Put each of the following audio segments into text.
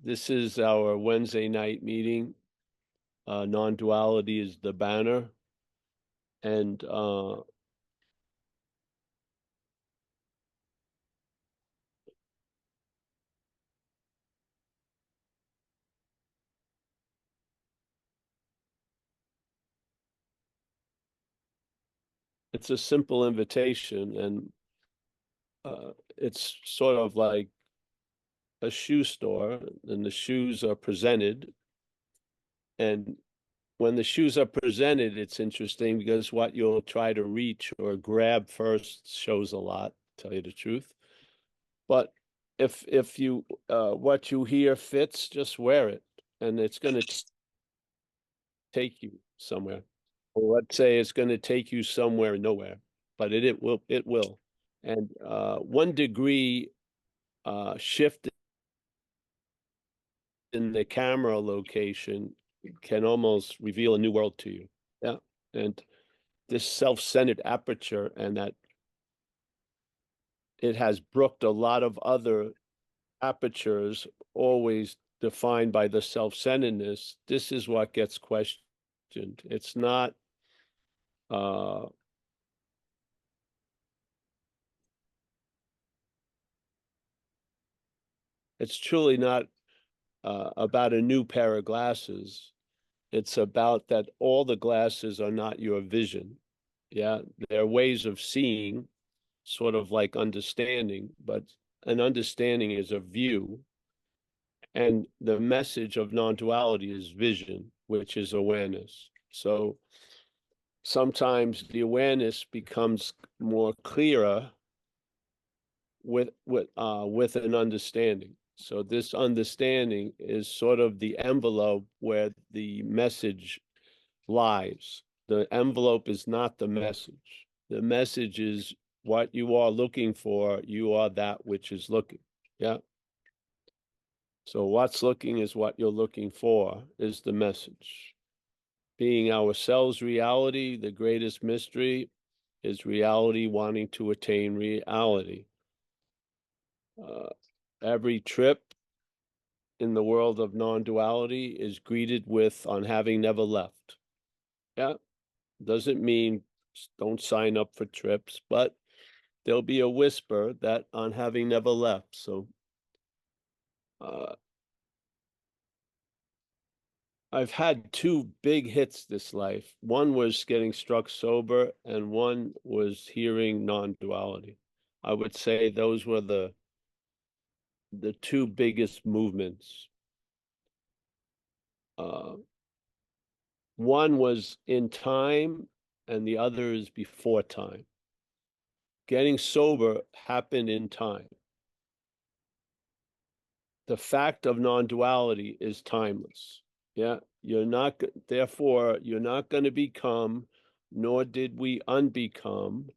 This is our Wednesday night meeting. Non-duality is the banner. And it's a simple invitation, and it's sort of like a shoe store, and the shoes are presented. And when the shoes are presented, it's interesting because what you'll try to reach or grab first shows a lot, to tell you the truth. But if you what you hear fits, just wear it, and it's going to take you somewhere. Or let's say it's going to take you somewhere nowhere, but it will. And 1 degree shift in the camera location can almost reveal a new world to you. Yeah. And this self-centered aperture, and that it has brooked a lot of other apertures, always defined by the self-centeredness. This is what gets questioned. It's not it's truly not about a new pair of glasses. It's about that all the glasses are not your vision. Yeah, they're ways of seeing, sort of like understanding, but an understanding is a view. And the message of non-duality is vision, which is awareness. So sometimes the awareness becomes more clearer with an understanding. So this understanding is sort of the envelope where the message lies. The envelope is not the message. The message is what you are looking for. You are that which is looking. Yeah. So what's looking is what you're looking for, is the message. Being ourselves reality, the greatest mystery is reality wanting to attain reality. Every trip in the world of non-duality is greeted with on having never left. Yeah, doesn't mean don't sign up for trips, but there'll be a whisper that on having never left. So I've had 2 big hits this life. One was getting struck sober, and one was hearing non-duality. I would say those were the 2 biggest movements. One was in time, and the other is before time. Getting sober happened in time. The fact of non-duality is timeless. Yeah, therefore, you're not going to become, nor did we unbecome.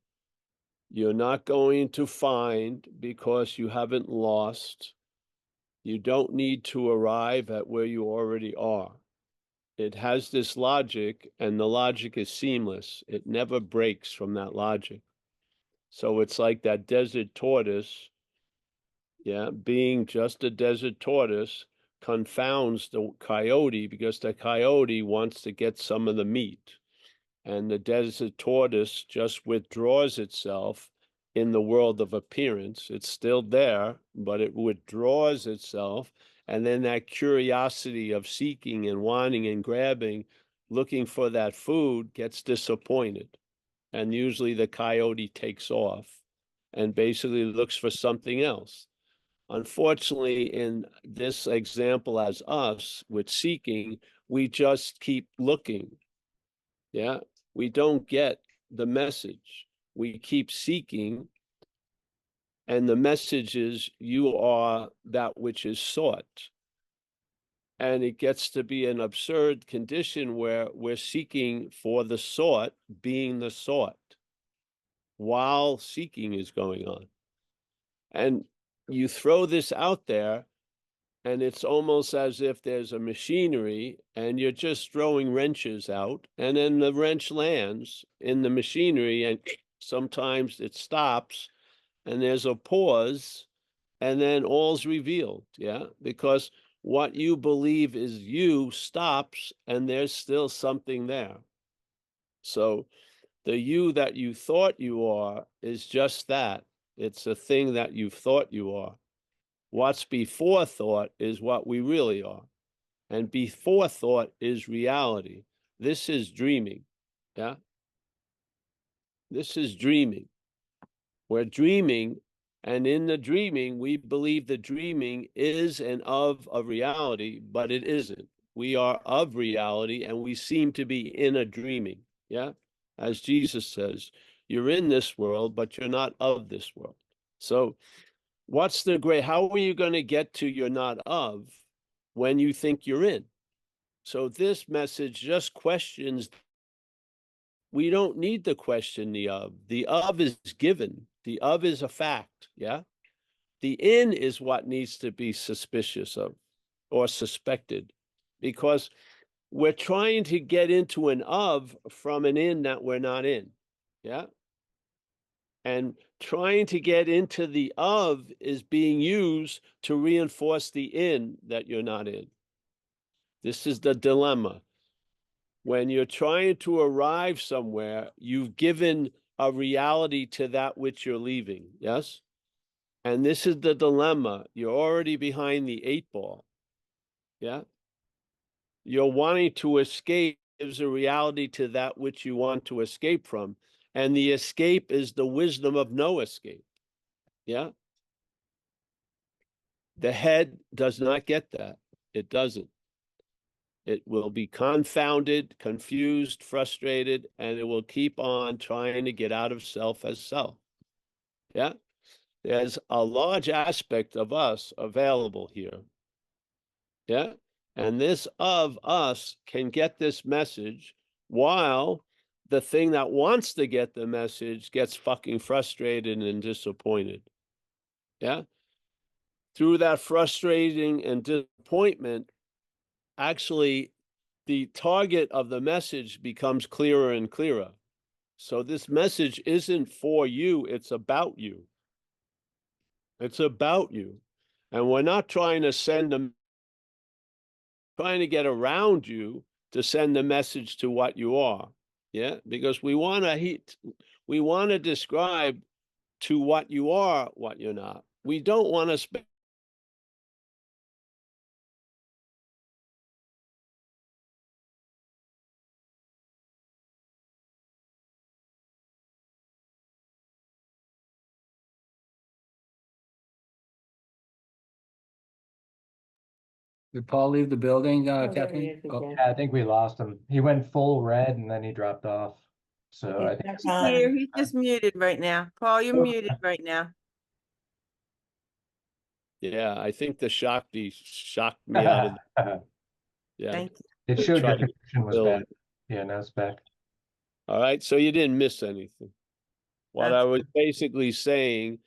You're not going to find because you haven't lost. You don't need to arrive at where you already are. It has this logic, and the logic is seamless. It never breaks from that logic. So it's like that desert tortoise, yeah, being just a desert tortoise confounds the coyote because the coyote wants to get some of the meat. And the desert tortoise just withdraws itself in the world of appearance. It's still there, but it withdraws itself. And then that curiosity of seeking and wanting and grabbing, looking for that food, gets disappointed. And usually the coyote takes off and basically looks for something else. Unfortunately, in this example as us with seeking, we just keep looking. Yeah, we don't get the message. We keep seeking, and the message is you are that which is sought. And it gets to be an absurd condition where we're seeking for the sought being the sought while seeking is going on. And you throw this out there, and it's almost as if there's a machinery and you're just throwing wrenches out, and then the wrench lands in the machinery, and sometimes it stops and there's a pause, and then all's revealed. Yeah, because what you believe is you stops, and there's still something there. So the you that you thought you are is just that. It's a thing that you thought you are. What's before thought is what we really are. And before thought is reality. This is dreaming. Yeah. This is dreaming. We're dreaming, and in the dreaming, we believe the dreaming is and of a reality, but it isn't. We are of reality, and we seem to be in a dreaming. Yeah. As Jesus says, you're in this world, but you're not of this world. So what's the great, how are you going to get to you're not of when you think you're in? So this message just questions. We don't need to question the of. The of is given. The of is a fact. Yeah. The in is what needs to be suspicious of or suspected, because we're trying to get into an of from an in that we're not in. Yeah. And trying to get into the of is being used to reinforce the in that you're not in. This is the dilemma. When you're trying to arrive somewhere, you've given a reality to that which you're leaving. Yes. And this is the dilemma. You're already behind the 8 ball. Yeah. You're wanting to escape gives a reality to that which you want to escape from. And the escape is the wisdom of no escape. Yeah. The head does not get that. It doesn't. It will be confounded, confused, frustrated, and it will keep on trying to get out of self as self. Yeah. There's a large aspect of us available here. Yeah. And this of us can get this message while the thing that wants to get the message gets fucking frustrated and disappointed. Yeah. Through that frustrating and disappointment, actually, the target of the message becomes clearer and clearer. So this message isn't for you, it's about you. It's about you. And we're not trying to send them, trying to get around you to send the message to what you are. Yeah, because we want to describe to what you are what you're not. We don't want to spend. Did Paul leave the building, Oh, there he Kathleen? is Oh, again. Yeah, I think we lost him. He went full red and then he dropped off. So I think He's He's back here. on. He's just muted right now. Paul, you're muted right now. Yeah, I think the Shakti shocked me out of yeah. Thank you. it to showed try your to get connection was building. bad. Yeah, now it's back. All right, so you didn't miss anything. What I That's was basically saying,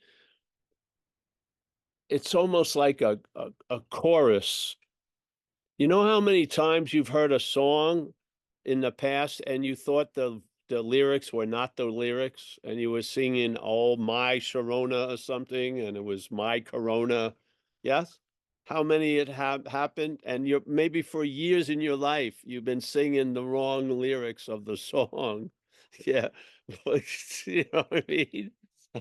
it's almost like a chorus. You know how many times you've heard a song in the past and you thought the lyrics were not the lyrics, and you were singing "Oh My Sharona" or something, and it was "My Corona." Yes? How many it have happened? And you're maybe for years in your life you've been singing the wrong lyrics of the song. Yeah. You know what I mean?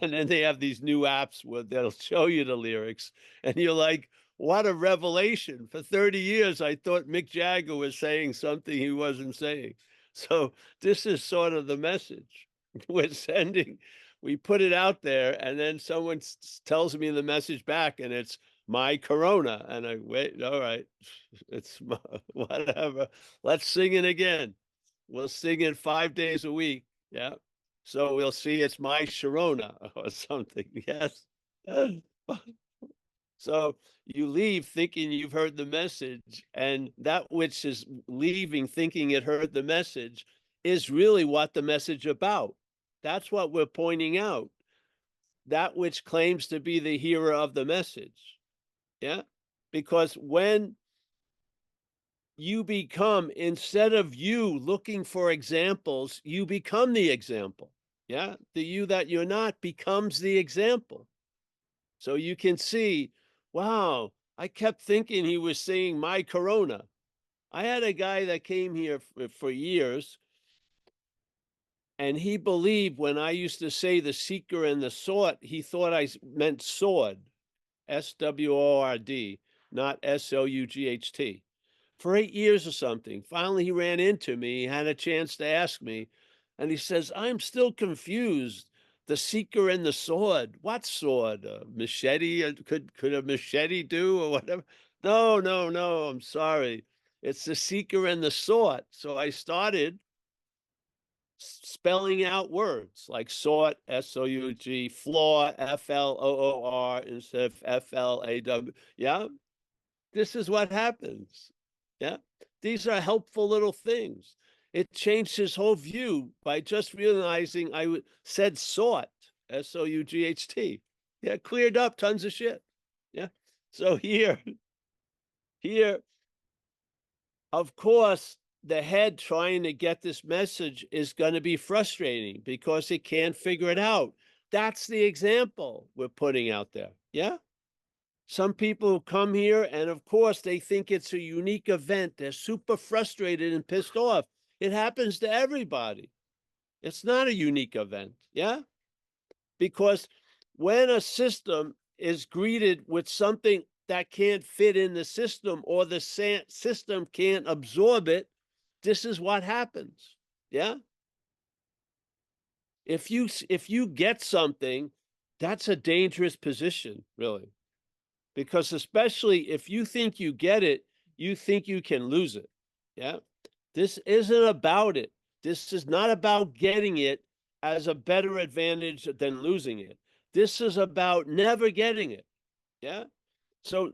And then they have these new apps where they'll show you the lyrics, and you're like, what a revelation. For 30 years, I thought Mick Jagger was saying something he wasn't saying. So this is sort of the message we're sending. We put it out there, and then someone tells me the message back, and it's "My Corona." And I wait, all right, it's whatever. Let's sing it again. We'll sing it 5 days a week. Yeah. So we'll see it's "My Sharona" or something. Yes. So you leave thinking you've heard the message, and that which is leaving thinking it heard the message is really what the message about. That's what we're pointing out. That which claims to be the hearer of the message. Yeah. Because when you become, instead of you looking for examples, you become the example. Yeah. The you that you're not becomes the example. So you can see, wow, I kept thinking he was saying my corona. I had a guy that came here for years, and he believed when I used to say the seeker and the sword, he thought I meant sword, SWORD, not SOUGHT. For 8 years or something. Finally, he ran into me, he had a chance to ask me, and he says, I'm still confused. The seeker and the sword. What sword? A machete? Could a machete do or whatever? No, no, no, I'm sorry. It's the seeker and the sword. So I started spelling out words like sort, SOUG, floor, FLOOR instead of FLAW. Yeah, this is what happens. Yeah, these are helpful little things. It changed his whole view by just realizing I said sort, SOUGHT. Yeah, cleared up tons of shit. Yeah, so here, of course, the head trying to get this message is going to be frustrating because it can't figure it out. That's the example we're putting out there. Yeah. Some people come here and of course they think it's a unique event. They're super frustrated and pissed off. It happens to everybody. It's not a unique event. Yeah. Because when a system is greeted with something that can't fit in the system or the system can't absorb it, this is what happens. Yeah. If you get something, that's a dangerous position, really. Because especially if you think you get it, you think you can lose it. Yeah. This isn't about it. This is not about getting it as a better advantage than losing it. This is about never getting it. Yeah. So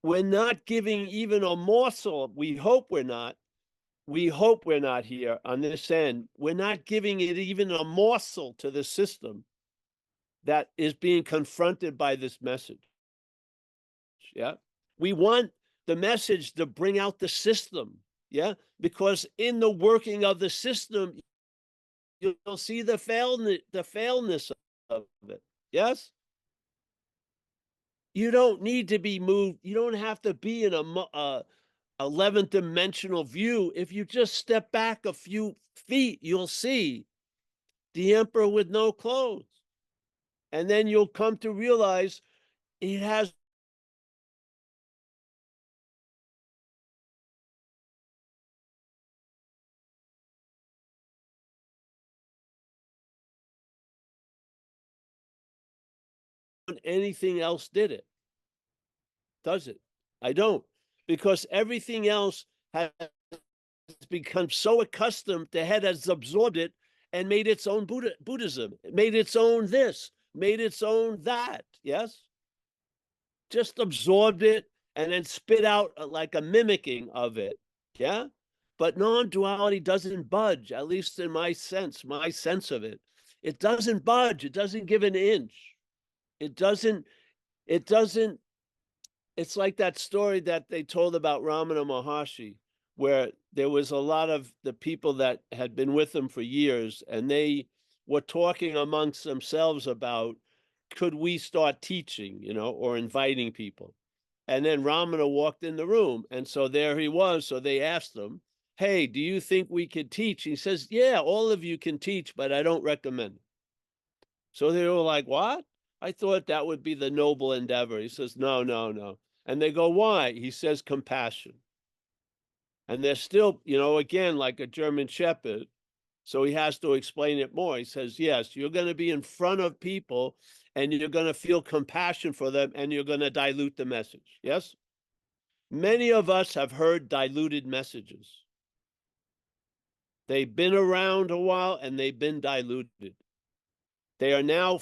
we're not giving even a morsel. We hope we're not. We hope we're not here on this end. We're not giving it even a morsel to the system that is being confronted by this message. Yeah. We want the message to bring out the system. Yeah. Because in the working of the system, you'll see the failness of it. Yes. You don't need to be moved. You don't have to be in a 11th dimensional view. If you just step back a few feet, you'll see the emperor with no clothes. And then you'll come to realize it has anything else did it. Does it? I don't. Because everything else has become so accustomed, the head has absorbed it and made its own Buddhism, made its own this, made its own that. Yes? Just absorbed it and then spit out like a mimicking of it. Yeah. But non-duality doesn't budge, at least in my sense of it. It doesn't budge. It doesn't give an inch. It doesn't, it's like that story that they told about Ramana Maharshi, where there was a lot of the people that had been with him for years, and they were talking amongst themselves about, could we start teaching, or inviting people? And then Ramana walked in the room, and so there he was. So they asked him, hey, do you think we could teach? He says, yeah, all of you can teach, but I don't recommend it. So they were like, what? I thought that would be the noble endeavor. He says, no, no, no. And they go, why? He says, compassion. And they're still, again, like a German shepherd. So he has to explain it more. He says, yes, you're going to be in front of people and you're going to feel compassion for them and you're going to dilute the message. Yes? Many of us have heard diluted messages. They've been around a while and they've been diluted. They are now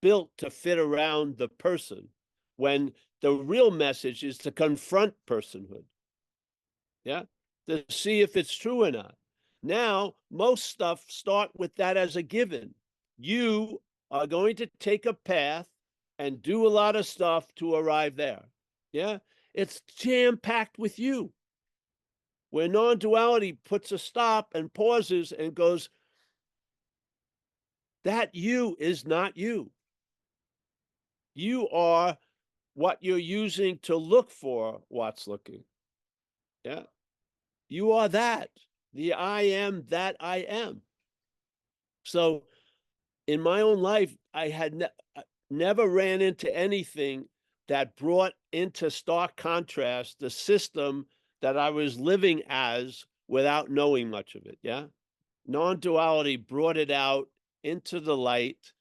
built to fit around the person when the real message is to confront personhood. Yeah. To see if it's true or not. Now, most stuff start with that as a given. You are going to take a path and do a lot of stuff to arrive there. Yeah. It's jam-packed with you. Where non-duality puts a stop and pauses and goes, that you is not you. You are what you're using to look for what's looking. Yeah. You are that. The I am that I am. So in my own life, I had never ran into anything that brought into stark contrast the system that I was living as without knowing much of it. Yeah. Non-duality brought it out into the light.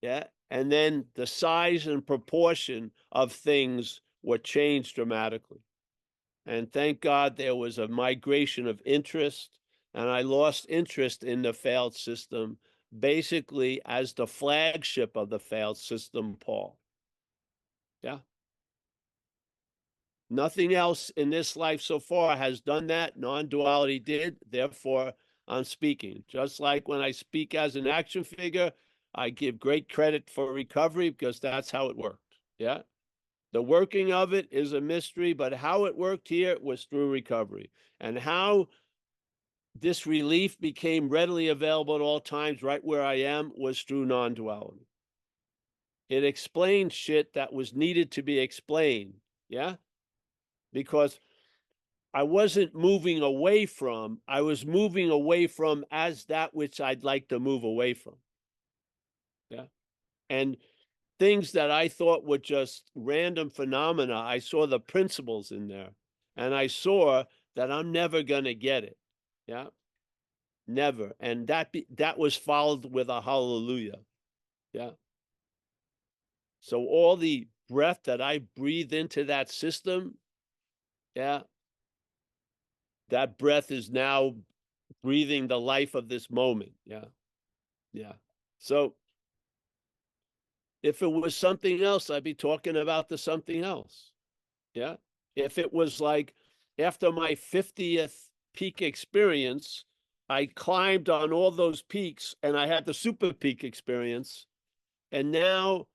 Yeah. And then the size and proportion of things were changed dramatically. And thank God there was a migration of interest, and I lost interest in the failed system, basically as the flagship of the failed system, Paul. Yeah. Nothing else in this life so far has done that. Non-duality did. Therefore, I'm speaking. Just like when I speak as an action figure, I give great credit for recovery because that's how it worked. Yeah. The working of it is a mystery, but how it worked here was through recovery. And how this relief became readily available at all times, right where I am, was through non-duality. It explained shit that was needed to be explained. Yeah. Because I wasn't moving away from, I was moving away from as that which I'd like to move away from. Yeah. And things that I thought were just random phenomena, I saw the principles in there. And I saw that I'm never going to get it. Yeah. Never. And that was followed with a hallelujah. Yeah. So all the breath that I breathe into that system, yeah, that breath is now breathing the life of this moment. Yeah. Yeah. So if it was something else, I'd be talking about the something else. Yeah. If it was like after my 50th peak experience, I climbed on all those peaks and I had the super peak experience. And now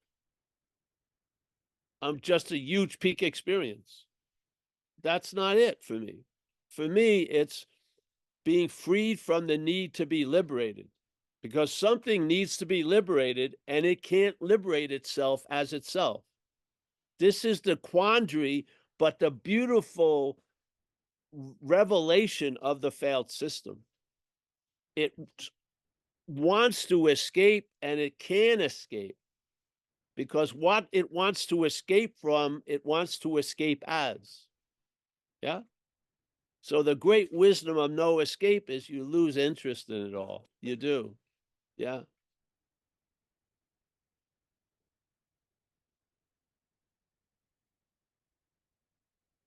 I'm just a huge peak experience. That's not it for me. For me, it's being freed from the need to be liberated, because something needs to be liberated and it can't liberate itself as itself. This is the quandary, but the beautiful revelation of the failed system. It wants to escape and it can escape, because what it wants to escape from, it wants to escape as. Yeah. So the great wisdom of no escape is you lose interest in it all. You do. Yeah.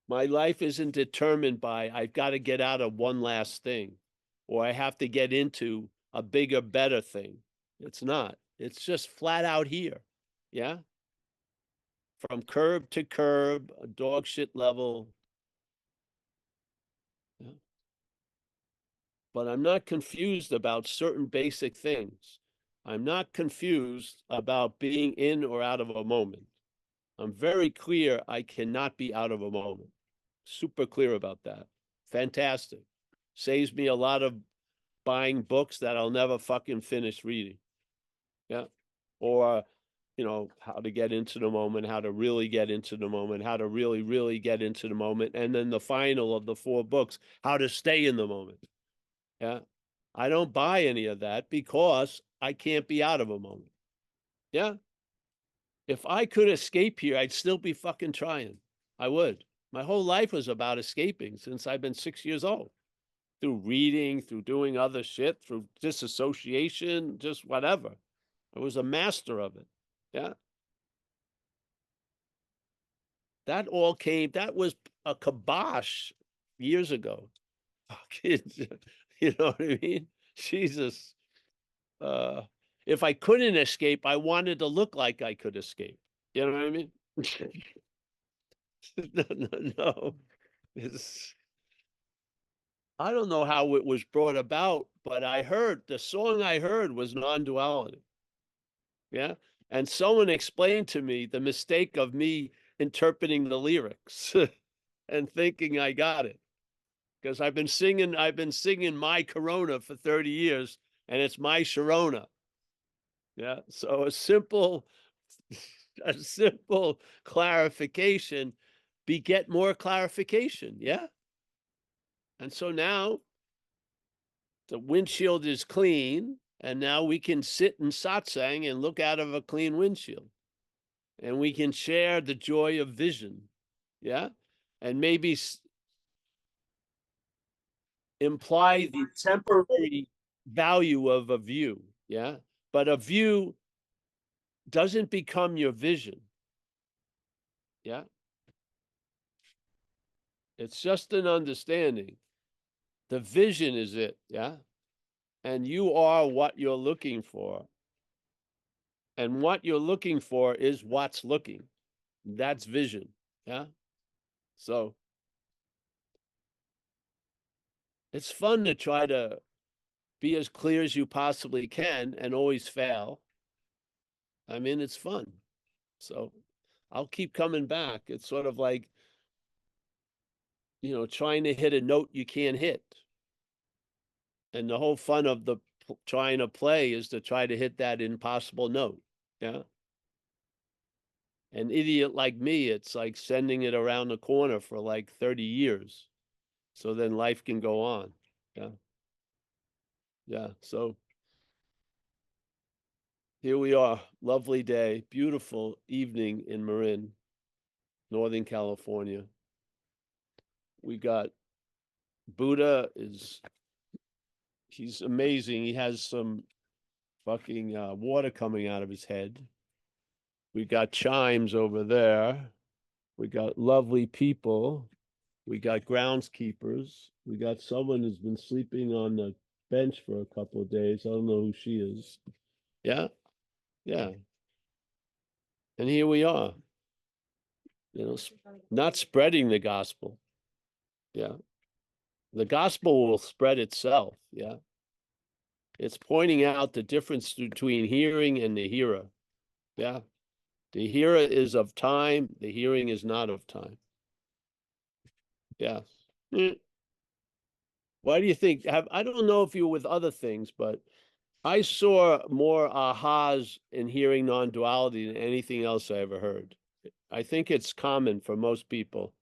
My life isn't determined by I've got to get out of one last thing or I have to get into a bigger, better thing. It's not. It's just flat out here. Yeah. From curb to curb, a dog shit level. Yeah. But I'm not confused about certain basic things. I'm not confused about being in or out of a moment. I'm very clear I cannot be out of a moment. Super clear about that. Fantastic. Saves me a lot of buying books that I'll never fucking finish reading. Yeah. Or, how to get into the moment, how to really get into the moment, how to really, really get into the moment. And then the final of the 4 books, how to stay in the moment. Yeah. I don't buy any of that because I can't be out of a moment. Yeah. If I could escape here, I'd still be fucking trying. I would. My whole life was about escaping since I've been 6 years old. Through reading, through doing other shit, through disassociation, just whatever. I was a master of it. Yeah. That all came, that was a kibosh years ago. Fucking, you know what I mean? Jesus. If I couldn't escape, I wanted to look like I could escape. You know what I mean? No. I don't know how it was brought about, but I heard the song I heard was non-duality. Yeah. And someone explained to me the mistake of me interpreting the lyrics and thinking I got it. Because I've been singing My Corona for 30 years, and it's My Sharona. Yeah. So a simple a simple clarification beget more clarification, yeah? And so now the windshield is clean, and now we can sit in satsang and look out of a clean windshield. And we can share the joy of vision, yeah? And maybe imply the temporary value of a view, yeah? But a view doesn't become your vision, yeah? It's just an understanding. The vision is it, yeah? And you are what you're looking for. And what you're looking for is what's looking. That's vision, yeah? So it's fun to try to be as clear as you possibly can and always fail. I mean, it's fun. So I'll keep coming back. It's sort of like, you know, trying to hit a note you can't hit. And the whole fun of the trying to play is to try to hit that impossible note. Yeah. An idiot like me, it's like sending it around the corner for like 30 years. So then life can go on. Yeah. Yeah. So here we are. Lovely day. Beautiful evening in Marin, Northern California. We got Buddha he's amazing. He has some fucking water coming out of his head. We got chimes over there. We got lovely people. We got groundskeepers. We got someone who's been sleeping on the bench for a couple of days. I don't know who she is. Yeah, yeah. And here we are, you know, not spreading the gospel. Yeah. The gospel will spread itself. Yeah. It's pointing out the difference between hearing and the hearer. Yeah. The hearer is of time. The hearing is not of time. Yes. Why do you think? I don't know if you were with other things, but I saw more ahas in hearing non-duality than anything else I ever heard. I think it's common for most people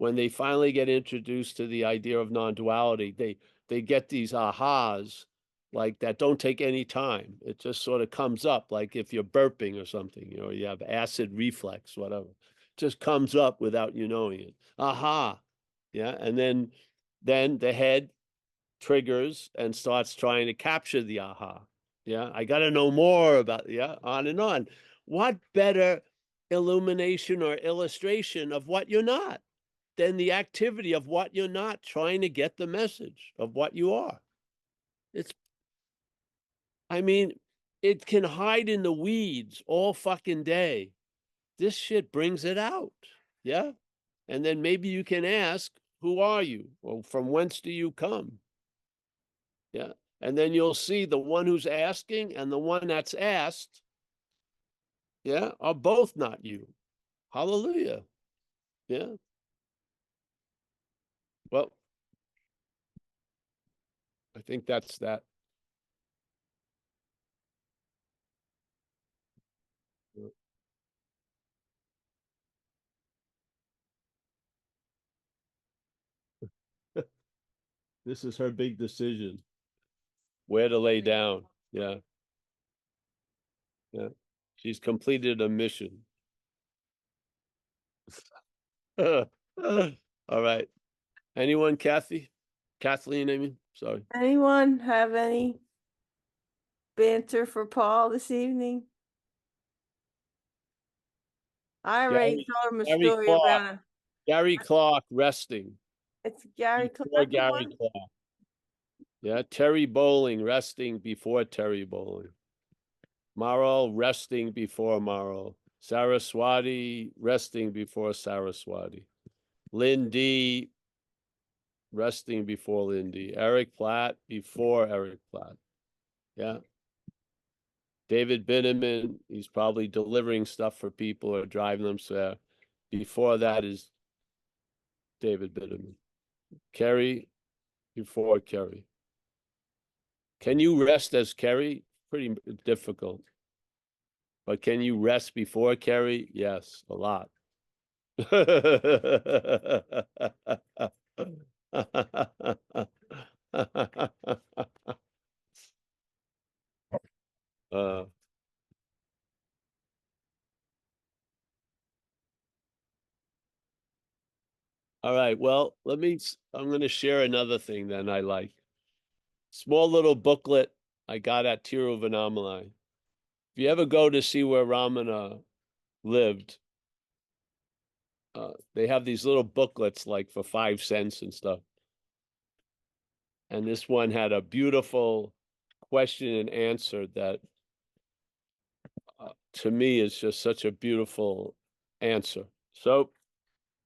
when they finally get introduced to the idea of non-duality, they get these ahas like that don't take any time. It just sort of comes up, like if you're burping or something, you know, you have acid reflux, whatever. It just comes up without you knowing it. Aha. Yeah. And then the head triggers and starts trying to capture the aha. Yeah. I got to know more about, yeah, on and on. What better illumination or illustration of what you're not than the activity of what you're not, trying to get the message of what you are? I mean, it can hide in the weeds all fucking day. This shit brings it out. Yeah. And then maybe you can ask, who are you? Or from whence do you come? Yeah. And then you'll see the one who's asking and the one that's asked, yeah, are both not you. Hallelujah. Yeah. Well, I think that's that. This is her big decision, where to lay down. Yeah. Yeah. She's completed a mission. All right. Anyone, Kathy? Kathleen, I mean, sorry. Anyone have any banter for Paul this evening? I already told him a Gary story Clark. about him. Gary Clark resting. It's Gary Before Clark. Gary Clark. Yeah, Terry Bowling resting before Terry Bowling. Marl resting before Marl. Saraswati resting before Saraswati. Lynn D resting before Lynn D. Eric Platt before Eric Platt. Yeah. David Binneman, he's probably delivering stuff for people or driving them. So before that is David Binneman. Kerry before Kerry. Can you rest as Kerry? Pretty difficult. But can you rest before carry? Yes, a lot. uh, all right, well, I'm going to share another thing then I like. Small little booklet I got at Tiruvannamalai. If you ever go to see where Ramana lived, they have these little booklets like for 5 cents and stuff. And this one had a beautiful question and answer that to me is just such a beautiful answer. So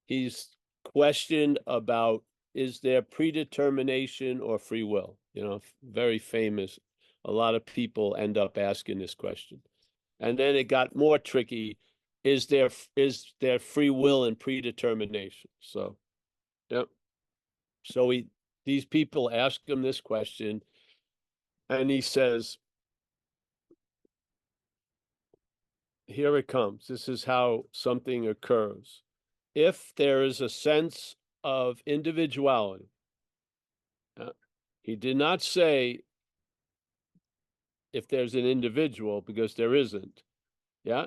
he's questioned about, is there predetermination or free will? You know, very famous. A lot of people end up asking this question. And then it got more tricky. Is there free will and predetermination? So, yep. So these people ask him this question, and he says, here it comes. This is how something occurs. If there is a sense of individuality, he did not say if there's an individual, because there isn't. Yeah.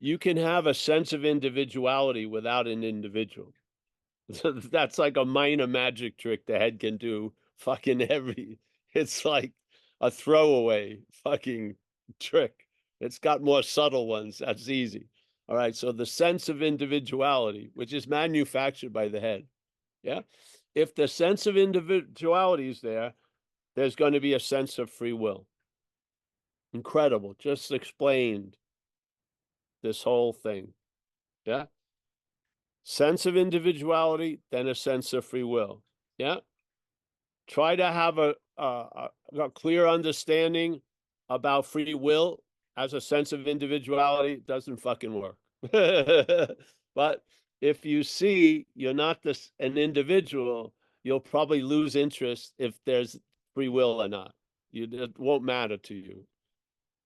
You can have a sense of individuality without an individual. That's like a minor magic trick the head can do. It's like a throwaway fucking trick. It's got more subtle ones. That's easy. All right. So the sense of individuality, which is manufactured by the head. Yeah. If the sense of individuality is there, there's going to be a sense of free will. Incredible. Just explained this whole thing. Yeah. Sense of individuality, then a sense of free will. Yeah. Try to have a clear understanding about free will as a sense of individuality. Doesn't fucking work. But if you see you're not an individual, you'll probably lose interest if there's free will or not. It won't matter to you.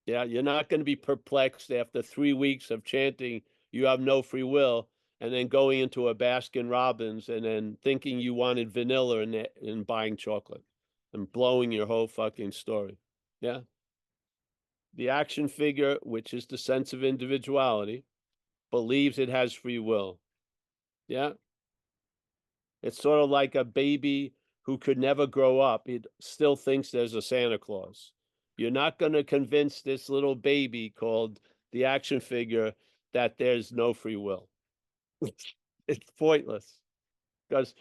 Yeah, you're not going to be perplexed after 3 weeks of chanting you have no free will, and then going into a Baskin Robbins and then thinking you wanted vanilla and buying chocolate and blowing your whole fucking story. Yeah. The action figure, which is the sense of individuality, believes it has free will. Yeah. It's sort of like a baby who could never grow up. It still thinks there's a Santa Claus. You're not going to convince this little baby called the action figure that there's no free will. It's pointless, because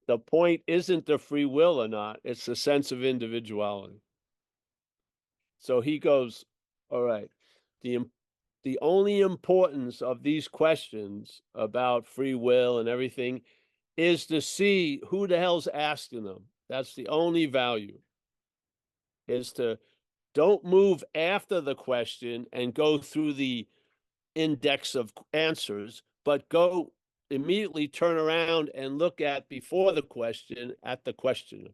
the point isn't the free will or not, it's the sense of individuality. So he goes, all right, the only importance of these questions about free will and everything is to see who the hell's asking them. That's the only value, is to don't move after the question and go through the index of answers, but go immediately turn around and look at before the question at the questioner.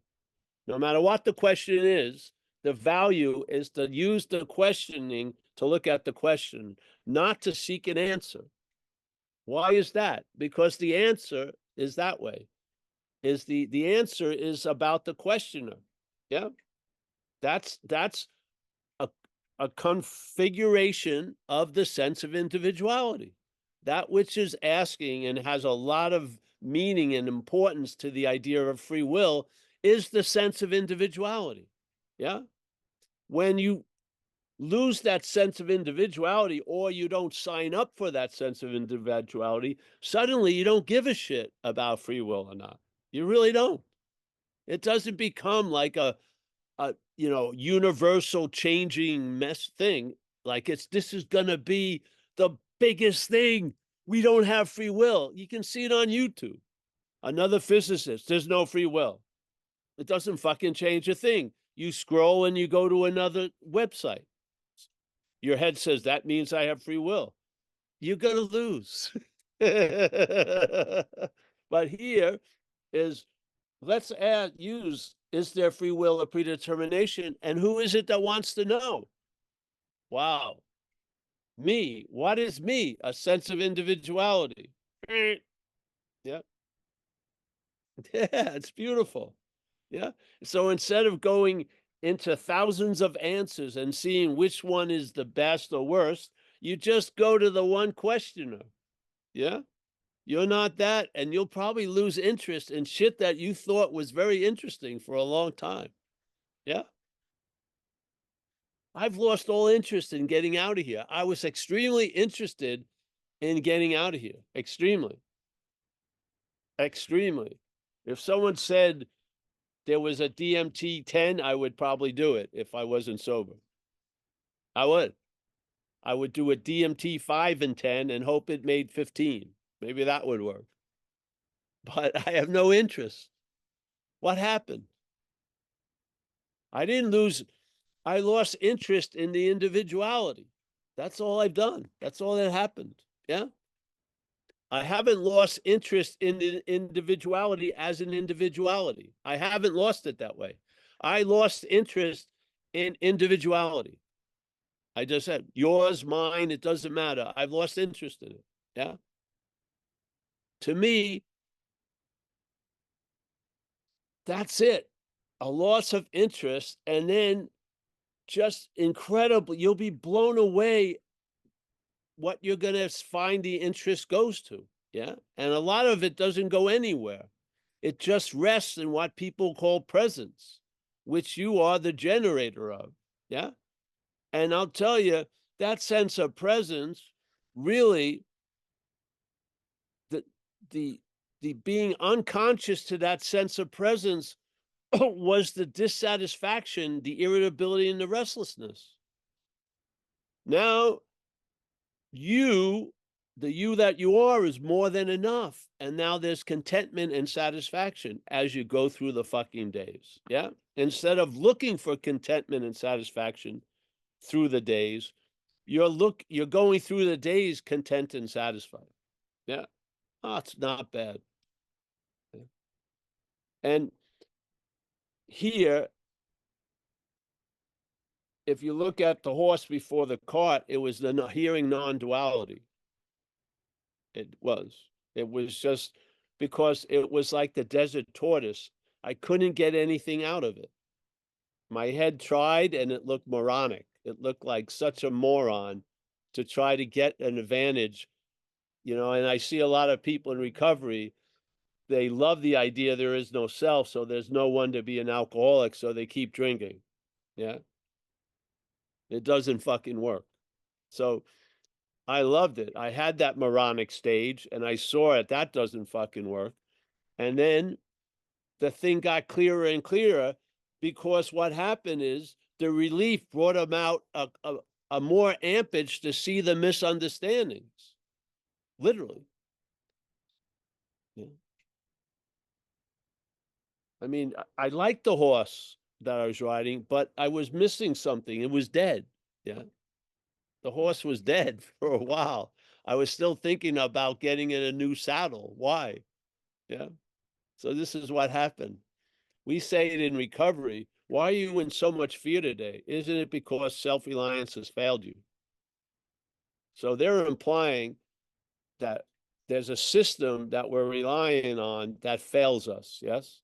No matter what the question is, the value is to use the questioning to look at the question, not to seek an answer. Why is that? Because the answer is that way. Is the answer is about the questioner. Yeah. That's a configuration of the sense of individuality. That which is asking and has a lot of meaning and importance to the idea of free will is the sense of individuality. Yeah. When you lose that sense of individuality, or you don't sign up for that sense of individuality, suddenly you don't give a shit about free will or not. You really don't. It doesn't become like a universal changing mess thing. Like this is gonna be the biggest thing. We don't have free will. You can see it on YouTube. Another physicist, there's no free will. It doesn't fucking change a thing. You scroll and you go to another website. Your head says that means I have free will. You're gonna lose. But here is, let's use, is there free will or predetermination? And who is it that wants to know? Wow. Me. What is me? A sense of individuality. Yeah. Yeah, it's beautiful. Yeah. So instead of going into thousands of answers and seeing which one is the best or worst, you just go to the one questioner. Yeah. You're not that, and you'll probably lose interest in shit that you thought was very interesting for a long time. Yeah. I've lost all interest in getting out of here. I was extremely interested in getting out of here. Extremely. Extremely. If someone said there was a DMT 10, I would probably do it if I wasn't sober. I would. I would do a DMT 5 and 10 and hope it made 15. Maybe that would work. But I have no interest. What happened? I didn't lose, I lost interest in the individuality. That's all I've done. That's all that happened. Yeah. I haven't lost interest in the individuality as an individuality. I haven't lost it that way. I lost interest in individuality. I just said yours, mine, it doesn't matter. I've lost interest in it. Yeah. To me, that's it. A loss of interest, and then just incredible. You'll be blown away what you're going to find the interest goes to. Yeah. And a lot of it doesn't go anywhere. It just rests in what people call presence, which you are the generator of. Yeah. And I'll tell you, that sense of presence really, the, the, the being unconscious to that sense of presence was the dissatisfaction, the irritability, and the restlessness. Now, the you that you are is more than enough. And now there's contentment and satisfaction as you go through the fucking days. Yeah. Instead of looking for contentment and satisfaction through the days, you're going through the days content and satisfied. Yeah. Oh, it's not bad. Yeah. And here, if you look at the horse before the cart, it was the hearing non-duality. It was just because it was like the desert tortoise. I couldn't get anything out of it. My head tried and it looked moronic. It looked like such a moron to try to get an advantage, and I see a lot of people in recovery, they love the idea there is no self, so there's no one to be an alcoholic, so they keep drinking. Yeah. It doesn't fucking work. So I loved it. I had that moronic stage and I saw it. That doesn't fucking work. And then the thing got clearer and clearer because what happened is the relief brought them out a more ampage to see the misunderstandings. Literally. Yeah. I mean, I liked the horse that I was riding, but I was missing something. It was dead. Yeah. The horse was dead for a while. I was still thinking about getting in a new saddle. Why? Yeah. So this is what happened. We say it in recovery. Why are you in so much fear today? Isn't it because self-reliance has failed you? So they're implying that there's a system that we're relying on that fails us. Yes.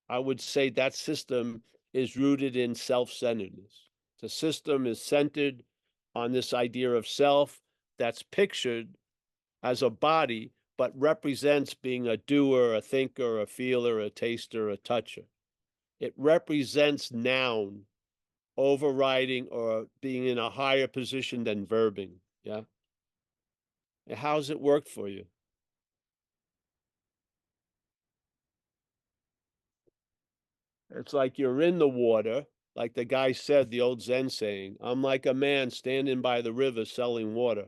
I would say that system is rooted in self-centeredness. The system is centered on this idea of self that's pictured as a body, but represents being a doer, a thinker, a feeler, a taster, a toucher. It represents noun overriding or being in a higher position than verbing. Yeah. How's it work for you? It's like you're in the water, like the guy said, the old Zen saying, I'm like a man standing by the river selling water.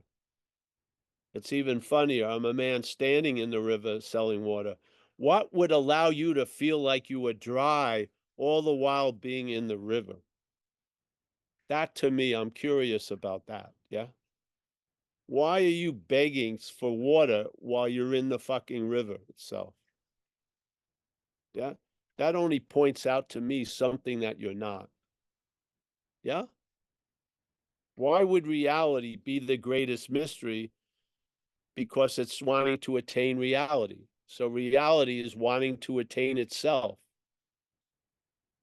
It's even funnier. I'm a man standing in the river selling water. What would allow you to feel like you were dry all the while being in the river? That to me, I'm curious about that. Yeah. Why are you begging for water while you're in the fucking river itself? Yeah. That only points out to me something that you're not. Yeah. Why would reality be the greatest mystery? Because it's wanting to attain reality. So reality is wanting to attain itself.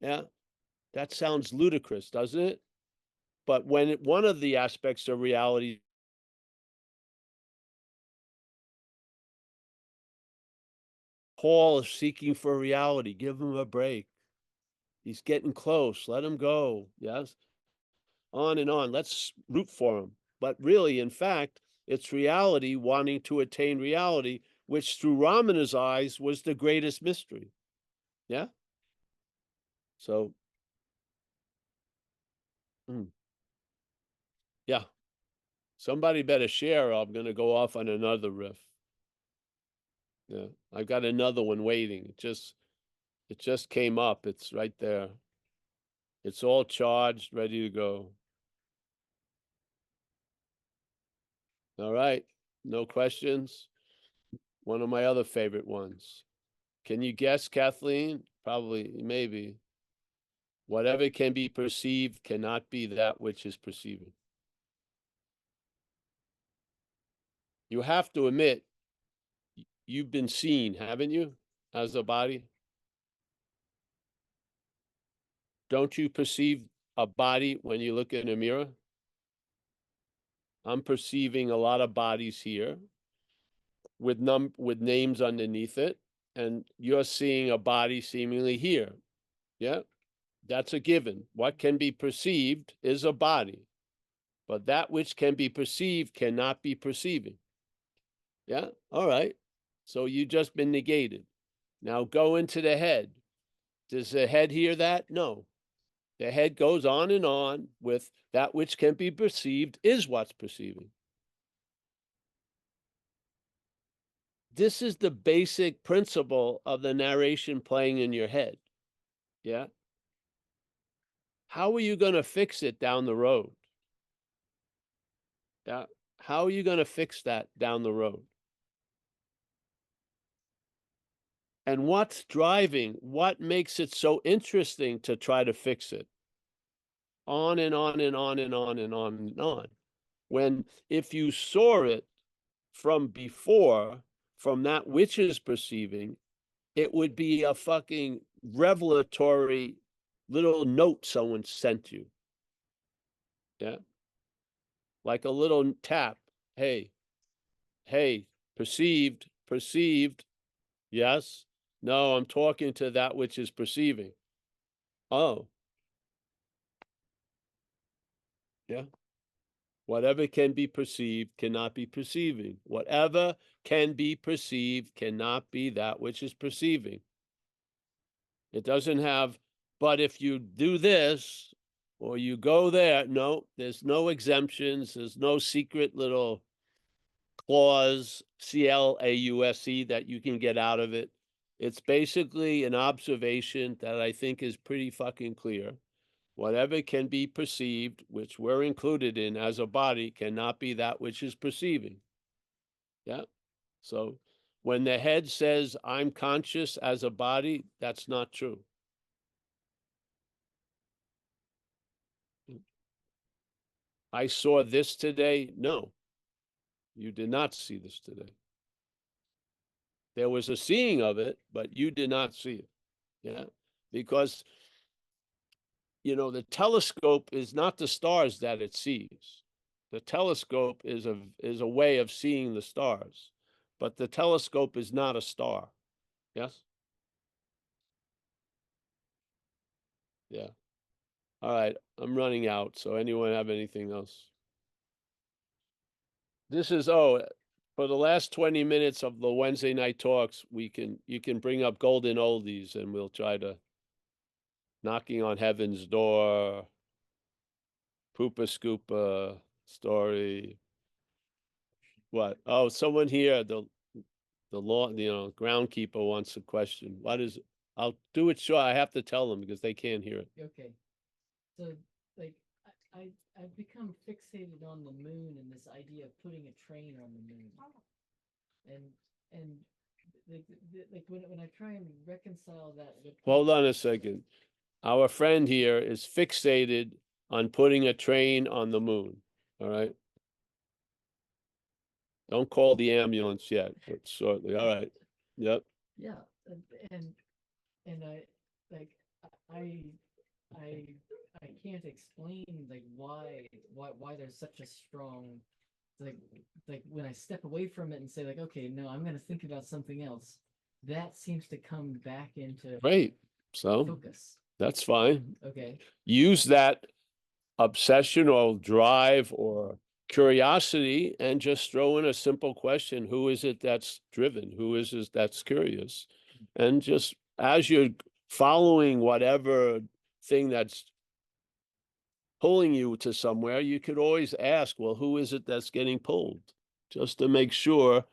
Yeah, that sounds ludicrous, doesn't it? But when one of the aspects of reality, Paul is seeking for reality, give him a break. He's getting close, let him go. Yes, on and on. Let's root for him. But really, in fact, it's reality wanting to attain reality, which through Ramana's eyes was the greatest mystery. Yeah. So, yeah. Somebody better share, or I'm going to go off on another riff. Yeah, I've got another one waiting. It just came up. It's right there. It's all charged, ready to go. All right. No questions. One of my other favorite ones. Can you guess, Kathleen? Probably, maybe. Whatever can be perceived cannot be that which is perceiving. You have to admit, you've been seen, haven't you, as a body? Don't you perceive a body when you look in a mirror? I'm perceiving a lot of bodies here with names underneath it, and you're seeing a body seemingly here. Yeah, that's a given. What can be perceived is a body, but that which can be perceived cannot be perceiving. Yeah, all right. So you just been negated. Now go into the head. Does the head hear that? No. The head goes on and on with that which can be perceived is what's perceiving. This is the basic principle of the narration playing in your head. Yeah. How are you going to fix it down the road? Yeah. How are you going to fix that down the road? And what's driving, what makes it so interesting to try to fix it? On and on and on and on and on and on. When if you saw it from before, from that which is perceiving, it would be a fucking revelatory little note someone sent you. Yeah. Like a little tap. Hey, perceived, perceived. Yes. No, I'm talking to that which is perceiving. Oh. Yeah. Whatever can be perceived cannot be perceiving. Whatever can be perceived cannot be that which is perceiving. It doesn't have, but if you do this or you go there, no, there's no exemptions. There's no secret little clause, CLAUSE, that you can get out of it. It's basically an observation that I think is pretty fucking clear. Whatever can be perceived, which we're included in as a body, cannot be that which is perceiving. Yeah. So when the head says, I'm conscious as a body, that's not true. I saw this today. No, you did not see this today. There was a seeing of it, but you did not see it. Yeah. Because, the telescope is not the stars that it sees. The telescope is a way of seeing the stars, but the telescope is not a star. Yes? Yeah. All right. I'm running out. So anyone have anything else? This is, for the last 20 minutes of the Wednesday night talks, you can bring up golden oldies and we'll try to knocking on heaven's door, poopa scoopa story. What? Oh, someone here, the law, groundkeeper wants a question. What is it? I'll do it short. I have to tell them because they can't hear it. Okay. So, like, I've become fixated on the moon and this idea of putting a train on the moon. And like when I try and reconcile that with Hold on a second. Our friend here is fixated on putting a train on the moon. All right. Don't call the ambulance yet, but shortly. All right. Yep. Yeah, and I like I I I can't explain like why there's such a strong like when I step away from it and say like, okay, no, I'm gonna think about something else, that seems to come back into Great. So focus. that's fine. Okay. Use that obsession or drive or curiosity and just throw in a simple question. Who is it that's driven? Who is it that's curious? And just as you're following whatever thing that's pulling you to somewhere, you could always ask, well, who is it that's getting pulled? Just to make sure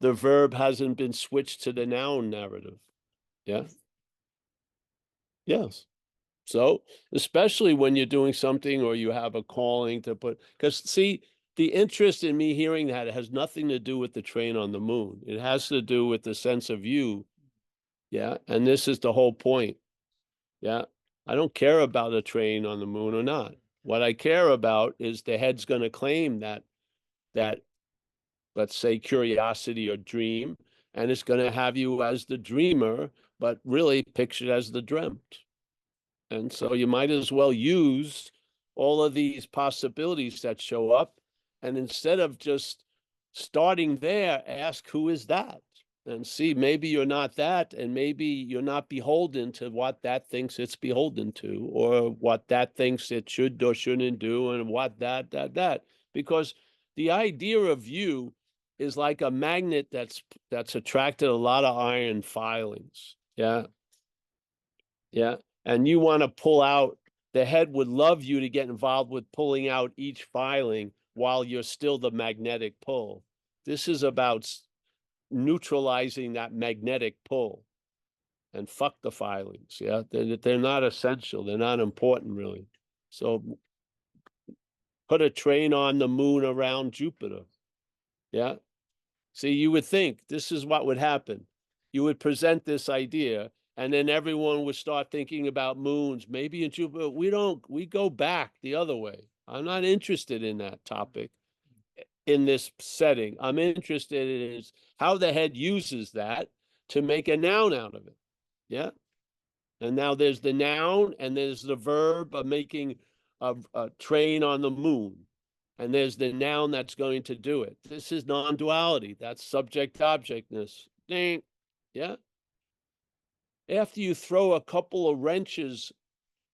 the verb hasn't been switched to the noun narrative. Yeah. Yes. So, especially when you're doing something or you have a calling to put, because see, the interest in me hearing that has nothing to do with the train on the moon. It has to do with the sense of you. Yeah. And this is the whole point. Yeah. I don't care about a train on the moon or not. What I care about is the head's going to claim that, let's say, curiosity or dream, and it's going to have you as the dreamer, but really pictured as the dreamt. And so you might as well use all of these possibilities that show up. And instead of just starting there, ask, who is that? And see, maybe you're not that, and maybe you're not beholden to what that thinks it's beholden to, or what that thinks it should or shouldn't do, and what that. Because the idea of you is like a magnet that's attracted a lot of iron filings. Yeah. Yeah. And you want to pull out, the head would love you to get involved with pulling out each filing while you're still the magnetic pull. This is about neutralizing that magnetic pull, and fuck the filings. Yeah. They're not essential. They're not important really. So put a train on the moon around Jupiter. Yeah. See, you would think this is what would happen. You would present this idea, and then everyone would start thinking about moons, maybe in Jupiter. We go back the other way. I'm not interested in that topic in this setting. I'm interested in is how the head uses that to make a noun out of it. Yeah. And now there's the noun and there's the verb of making a train on the moon. And there's the noun that's going to do it. This is non-duality. That's subject-objectness. Ding. Yeah. After you throw a couple of wrenches,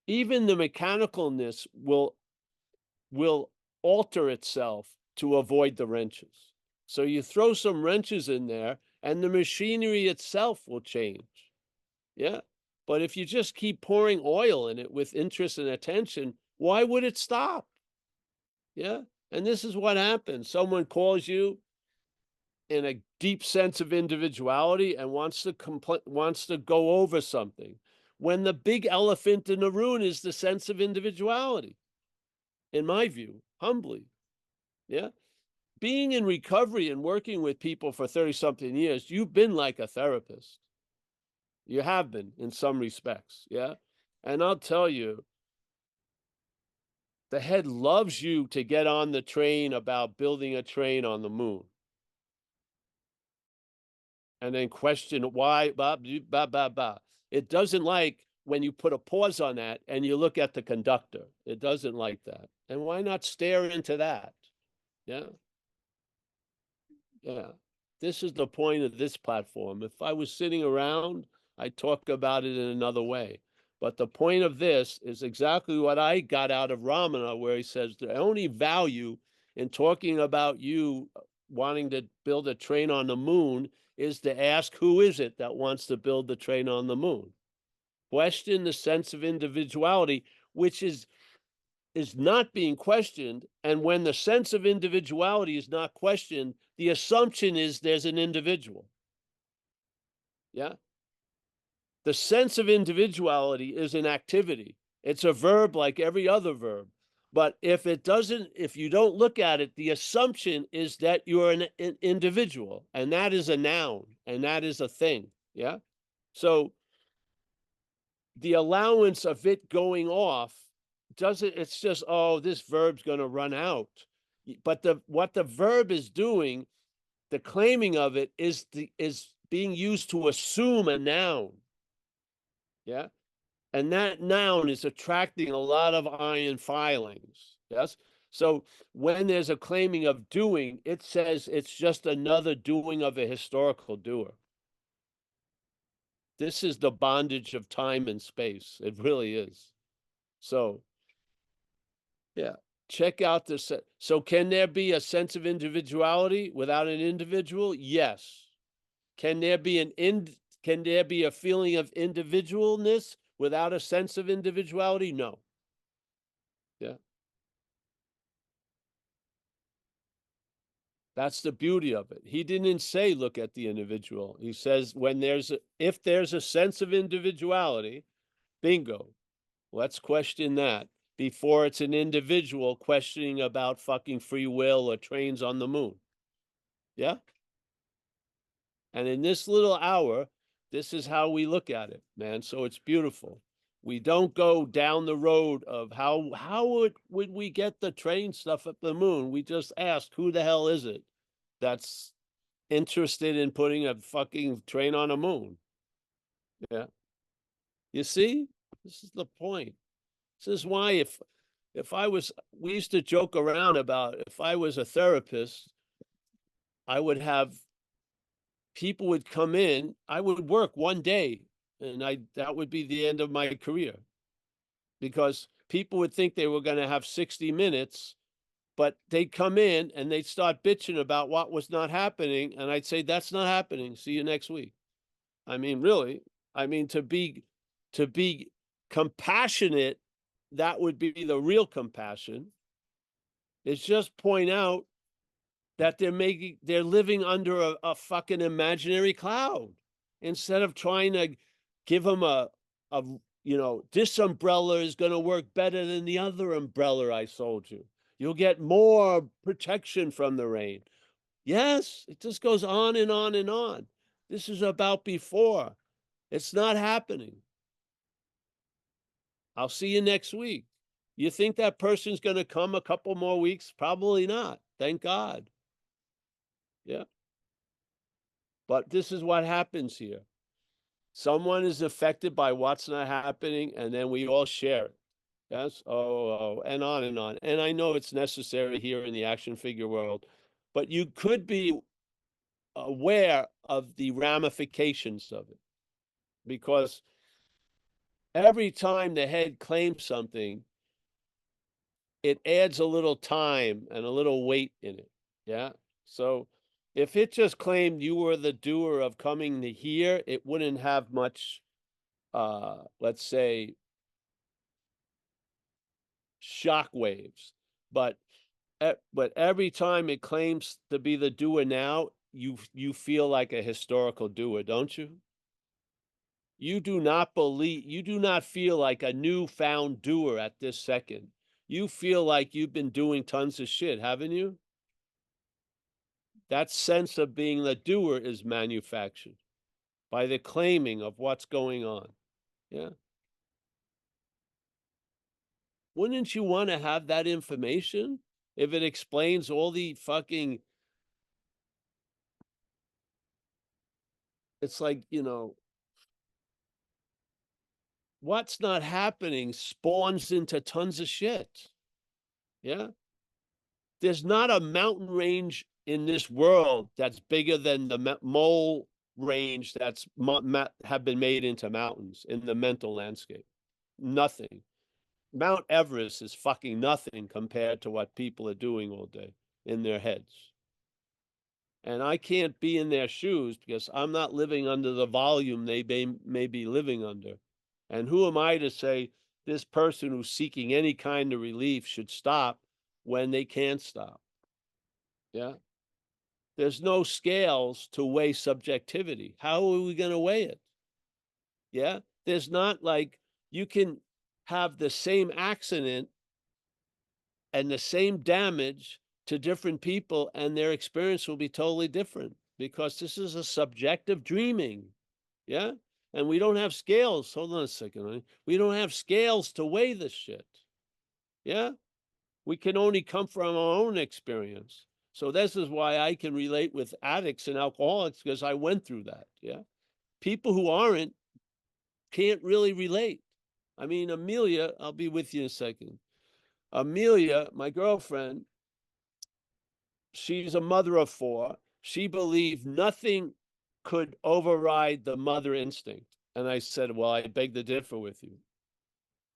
even the mechanicalness will alter itself to avoid the wrenches. So you throw some wrenches in there and the machinery itself will change. Yeah. But if you just keep pouring oil in it with interest and attention, why would it stop? Yeah. And this is what happens. Someone calls you in a deep sense of individuality and wants to go over something, when the big elephant in the room is the sense of individuality, in my view, humbly. Yeah. Being in recovery and working with people for 30-something years, you've been like a therapist. You have been in some respects. Yeah. And I'll tell you, the head loves you to get on the train about building a train on the moon. And then question why, blah, blah, blah, blah. It doesn't like when you put a pause on that and you look at the conductor. It doesn't like that. And why not stare into that? Yeah. Yeah. This is the point of this platform. If I was sitting around, I'd talk about it in another way. But the point of this is exactly what I got out of Ramana, where he says the only value in talking about you wanting to build a train on the moon is to ask, who is it that wants to build the train on the moon? Question the sense of individuality, which is not being questioned. And when the sense of individuality is not questioned, the assumption is there's an individual. Yeah. The sense of individuality is an activity. It's a verb like every other verb. But if you don't look at it, the assumption is that you're an individual, and that is a noun, and that is a thing. Yeah. So the allowance of it going off it's just, oh, this verb's going to run out. But what the verb is doing, the claiming of it is being used to assume a noun. Yeah. And that noun is attracting a lot of iron filings. Yes. So when there's a claiming of doing, it says it's just another doing of a historical doer. This is the bondage of time and space. It really is. So, yeah, check out the set. So can there be a sense of individuality without an individual? Yes. Can there be can there be a feeling of individualness without a sense of individuality? No. Yeah. That's the beauty of it. He didn't say look at the individual. He says if there's a sense of individuality, bingo. Let's question that before it's an individual questioning about fucking free will or trains on the moon. Yeah. And in this little hour, this is how we look at it, man. So it's beautiful. We don't go down the road of how would we get the train stuff at the moon. We just ask, who the hell is it that's interested in putting a fucking train on a moon? Yeah. You see, this is the point. This is why if I was, we used to joke around about if I was a therapist, I would have people would come in, I would work one day and that would be the end of my career because people would think they were going to have 60 minutes, but they'd come in and they'd start bitching about what was not happening. And I'd say, that's not happening. See you next week. I mean, really, I mean, to be compassionate, that would be the real compassion. It's just point out that they're living under a fucking imaginary cloud instead of trying to give them this umbrella is going to work better than the other umbrella I sold you. You'll get more protection from the rain. Yes, it just goes on and on and on. This is about before. It's not happening. I'll see you next week. You think that person's going to come a couple more weeks? Probably not. Thank God. Yeah. But this is what happens here. Someone is affected by what's not happening, and then we all share it. Yes. Oh, and on and on. And I know it's necessary here in the action figure world, but you could be aware of the ramifications of it. Because every time the head claims something, it adds a little time and a little weight in it. Yeah. So if it just claimed you were the doer of coming to here, it wouldn't have much, let's say, shock waves. But every time it claims to be the doer now, you feel like a historical doer, don't you? You do not feel like a newfound doer at this second. You feel like you've been doing tons of shit, haven't you? That sense of being the doer is manufactured by the claiming of what's going on. Yeah. Wouldn't you want to have that information if it explains all the fucking, it's like, what's not happening spawns into tons of shit. Yeah. There's not a mountain range in this world that's bigger than the mole range that's have been made into mountains in the mental landscape. Nothing. Mount Everest is fucking nothing compared to what people are doing all day in their heads. And I can't be in their shoes because I'm not living under the volume they may be living under. And who am I to say this person who's seeking any kind of relief should stop when they can't stop? Yeah. There's no scales to weigh subjectivity. How are we going to weigh it? Yeah. There's not like you can have the same accident and the same damage to different people, and their experience will be totally different because this is a subjective dreaming. Yeah. And we don't have scales. Hold on a second. We don't have scales to weigh this shit. Yeah. We can only come from our own experience. So this is why I can relate with addicts and alcoholics, because I went through that. Yeah. People who aren't can't really relate. I mean, Amelia, I'll be with you in a second. Amelia, my girlfriend, she's a mother of 4. She believed nothing could override the mother instinct. And I said, well, I beg to differ with you.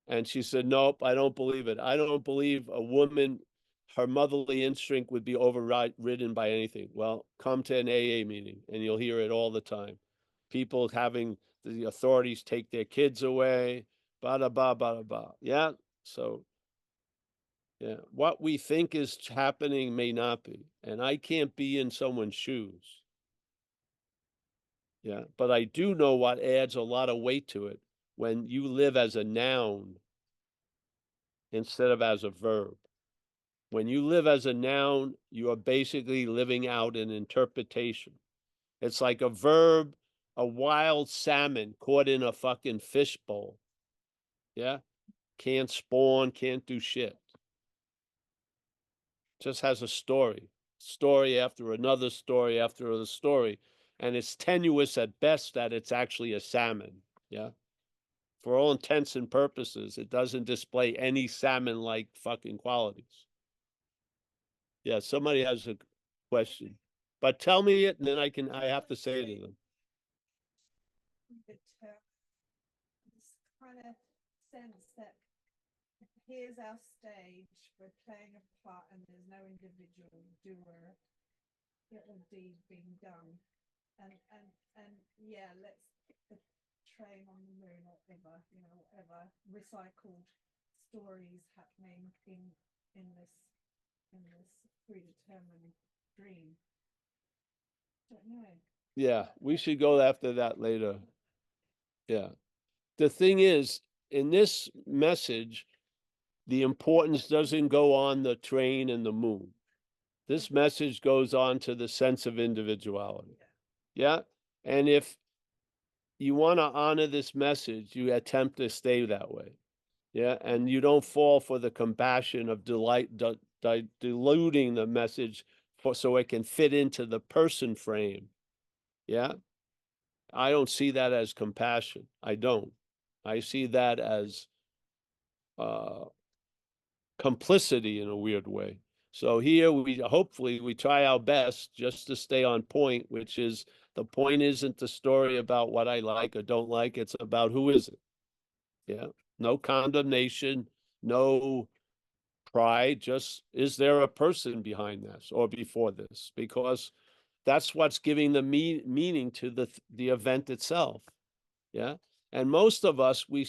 And she said, nope, I don't believe it. I don't believe a woman, her motherly instinct would be overridden by anything. Well, come to an AA meeting and you'll hear it all the time. People having the authorities take their kids away, bada ba bada ba. Yeah. So yeah, what we think is happening may not be. And I can't be in someone's shoes. Yeah. But I do know what adds a lot of weight to it when you live as a noun instead of as a verb. When you live as a noun, you are basically living out an interpretation. It's like a verb, a wild salmon caught in a fucking fishbowl. Yeah. Can't spawn, can't do shit. Just has a story after another story after another story. And it's tenuous at best that it's actually a salmon. Yeah. For all intents and purposes, it doesn't display any salmon-like fucking qualities. Yeah, somebody has a question. But tell me it, and then I have to say it to them. This kind of sense that here's our stage, we're playing a part, and there's no individual doer or deed being done. And yeah, let's the train on the moon or whatever, whatever recycled stories happening in this predetermined dream. Don't know. Yeah, we should go after that later. Yeah. The thing is, in this message, the importance doesn't go on the train and the moon. This message goes on to the sense of individuality. Yeah. And if you want to honor this message, you attempt to stay that way. Yeah. And you don't fall for the compassion of diluting the message so it can fit into the person frame. Yeah. I don't see that as compassion. I don't. I see that as complicity in a weird way. So here hopefully we try our best just to stay on point, which is the point isn't the story about what I like or don't like. It's about who is it. Yeah. No condemnation, no pride. Just is there a person behind this or before this? Because that's what's giving the meaning to the event itself. Yeah. And most of us, we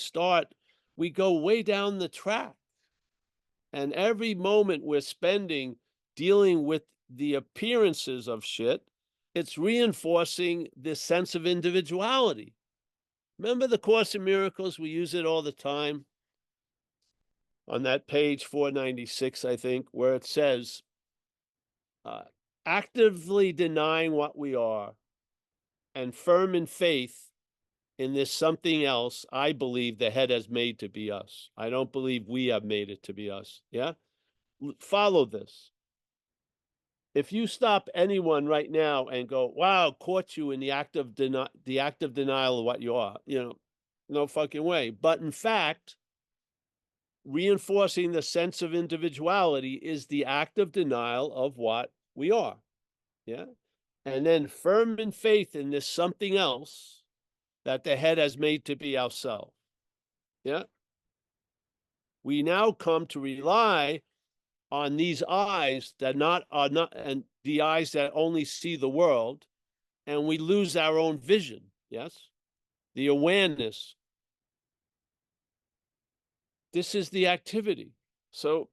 go way down the track. And every moment we're spending dealing with the appearances of shit, it's reinforcing this sense of individuality. Remember the Course in Miracles? We use it all the time on that page 496, I think, where it says, actively denying what we are and firm in faith in this something else I believe the head has made to be us. I don't believe we have made it to be us. Yeah? Follow this. If you stop anyone right now and go, wow, caught you in the act of denial of what you are, no fucking way. But in fact, reinforcing the sense of individuality is the act of denial of what we are. Yeah. And then firm in faith in this something else that the head has made to be ourselves. Yeah. We now come to rely on these eyes that are not, and the eyes that only see the world, and we lose our own vision. Yes. The awareness. This is the activity. So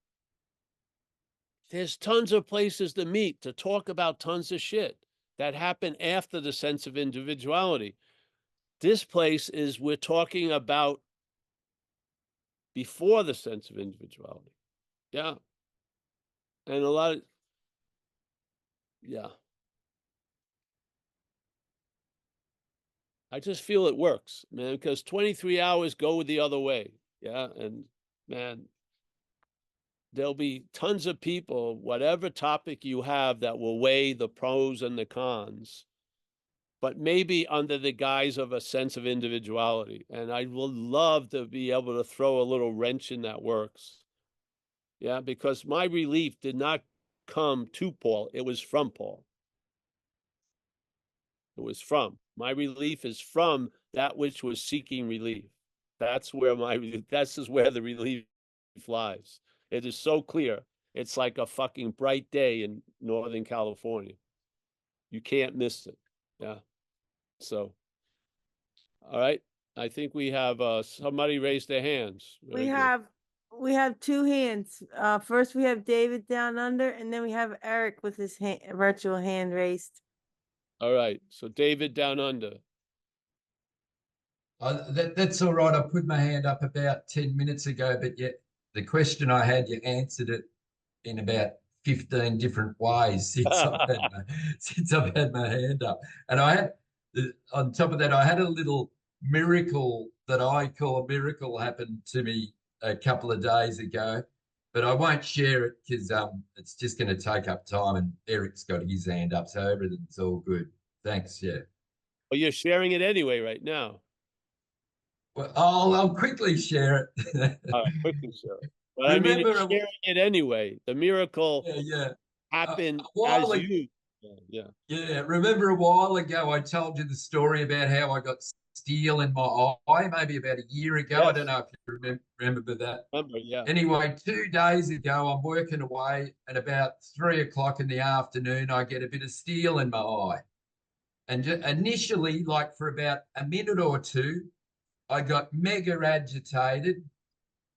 there's tons of places to meet, to talk about tons of shit that happen after the sense of individuality. This place is we're talking about before the sense of individuality. Yeah. And a lot of, yeah. I just feel it works, man, because 23 hours go the other way. Yeah. And man, there'll be tons of people, whatever topic you have, that will weigh the pros and the cons, but maybe under the guise of a sense of individuality. And I would love to be able to throw a little wrench in that works. Yeah, because my relief did not come to Paul, it was from Paul. It was from. My relief is from that which was seeking relief. That's where this is where the relief lies. It is so clear. It's like a fucking bright day in Northern California. You can't miss it. Yeah. So, all right. I think we have somebody raise their hands. Very good. We have two hands. First we have David down under, and then we have Eric with his virtual hand raised. All right. So David down under. That's all right. I put my hand up about 10 minutes ago, but yet the question I had, you answered it in about 15 different ways since I've had my hand up. And I had, on top of that, I had a little miracle that I call a miracle happen to me a couple of days ago, but I won't share it because it's just going to take up time, and Eric's got his hand up, so everything's all good. Thanks, yeah. Well, you're sharing it anyway right now. Well, I'll quickly share it. All right, quickly share it. But I mean, you're sharing it anyway. The miracle happened as you. Yeah. Remember a while ago, I told you the story about how I got steel in my eye, maybe about a year ago. Yes. I don't know if you remember that. Yeah. Anyway, 2 days ago, I'm working away, and about 3 o'clock in the afternoon, I get a bit of steel in my eye. And initially, like for about a minute or two, I got mega agitated,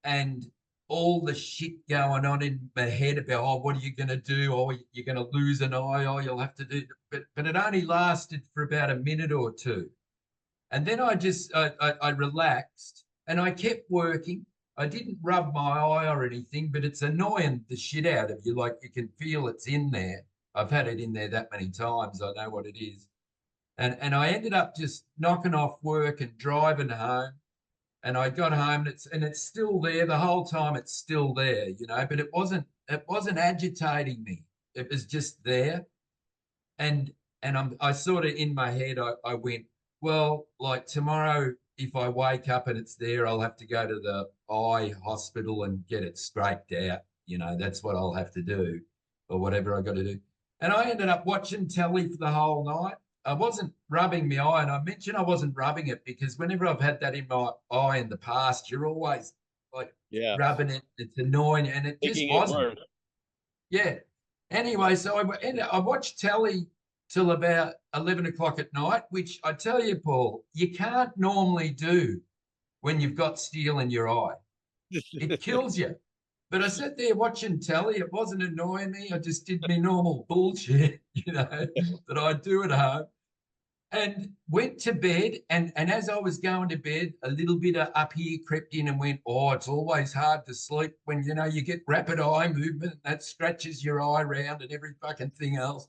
and all the shit going on in my head about, oh, what are you going to do? Oh, you're going to lose an eye. Oh, you'll have to do. But it only lasted for about a minute or two. And then I relaxed, and I kept working. I didn't rub my eye or anything, but it's annoying the shit out of you. Like, you can feel it's in there. I've had it in there that many times. I know what it is. And I ended up just knocking off work and driving home. And I got home, and it's still there the whole time. It's still there, but it wasn't agitating me. It was just there. And I sort of, in my head, I went, well, like tomorrow, if I wake up and it's there, I'll have to go to the eye hospital and get it scraped out. That's what I'll have to do, or whatever I got to do. And I ended up watching telly for the whole night. I wasn't rubbing my eye, and I mentioned I wasn't rubbing it because whenever I've had that in my eye in the past, you're always like rubbing it. It's annoying, and it just wasn't. Yeah. Anyway, so I watched telly till about 11 o'clock at night, which I tell you, Paul, you can't normally do when you've got steel in your eye. It kills you. But I sat there watching telly. It wasn't annoying me. I just did my normal bullshit, that I do at home. And went to bed, and as I was going to bed, a little bit of up here crept in and went, oh, it's always hard to sleep when, you get rapid eye movement, and that scratches your eye around and every fucking thing else.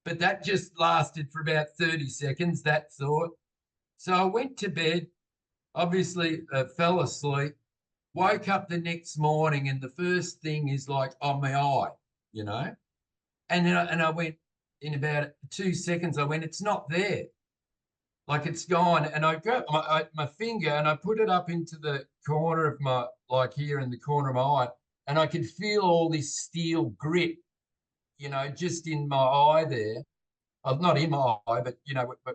But that just lasted for about 30 seconds, that thought. So I went to bed, obviously fell asleep, woke up the next morning, and the first thing is like on my eye, And then I went, in about 2 seconds, I went, it's not there. Like, it's gone. And I got my finger, and I put it up into the corner of my, like here in the corner of my eye, and I could feel all this steel grip, just in my eye there. Not in my eye, but,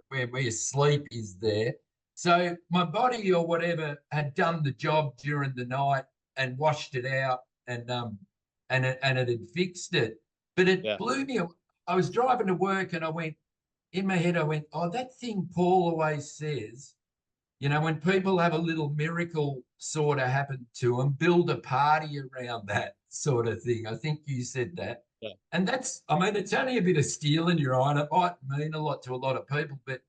where your sleep is there. So my body or whatever had done the job during the night and washed it out, and it had fixed it. But it blew me. I was driving to work, and I went, in my head, I went, oh, that thing Paul always says, when people have a little miracle sort of happen to them, build a party around that sort of thing. I think you said that. Yeah. And it's only a bit of steel in your eye, and it might mean a lot to a lot of people, but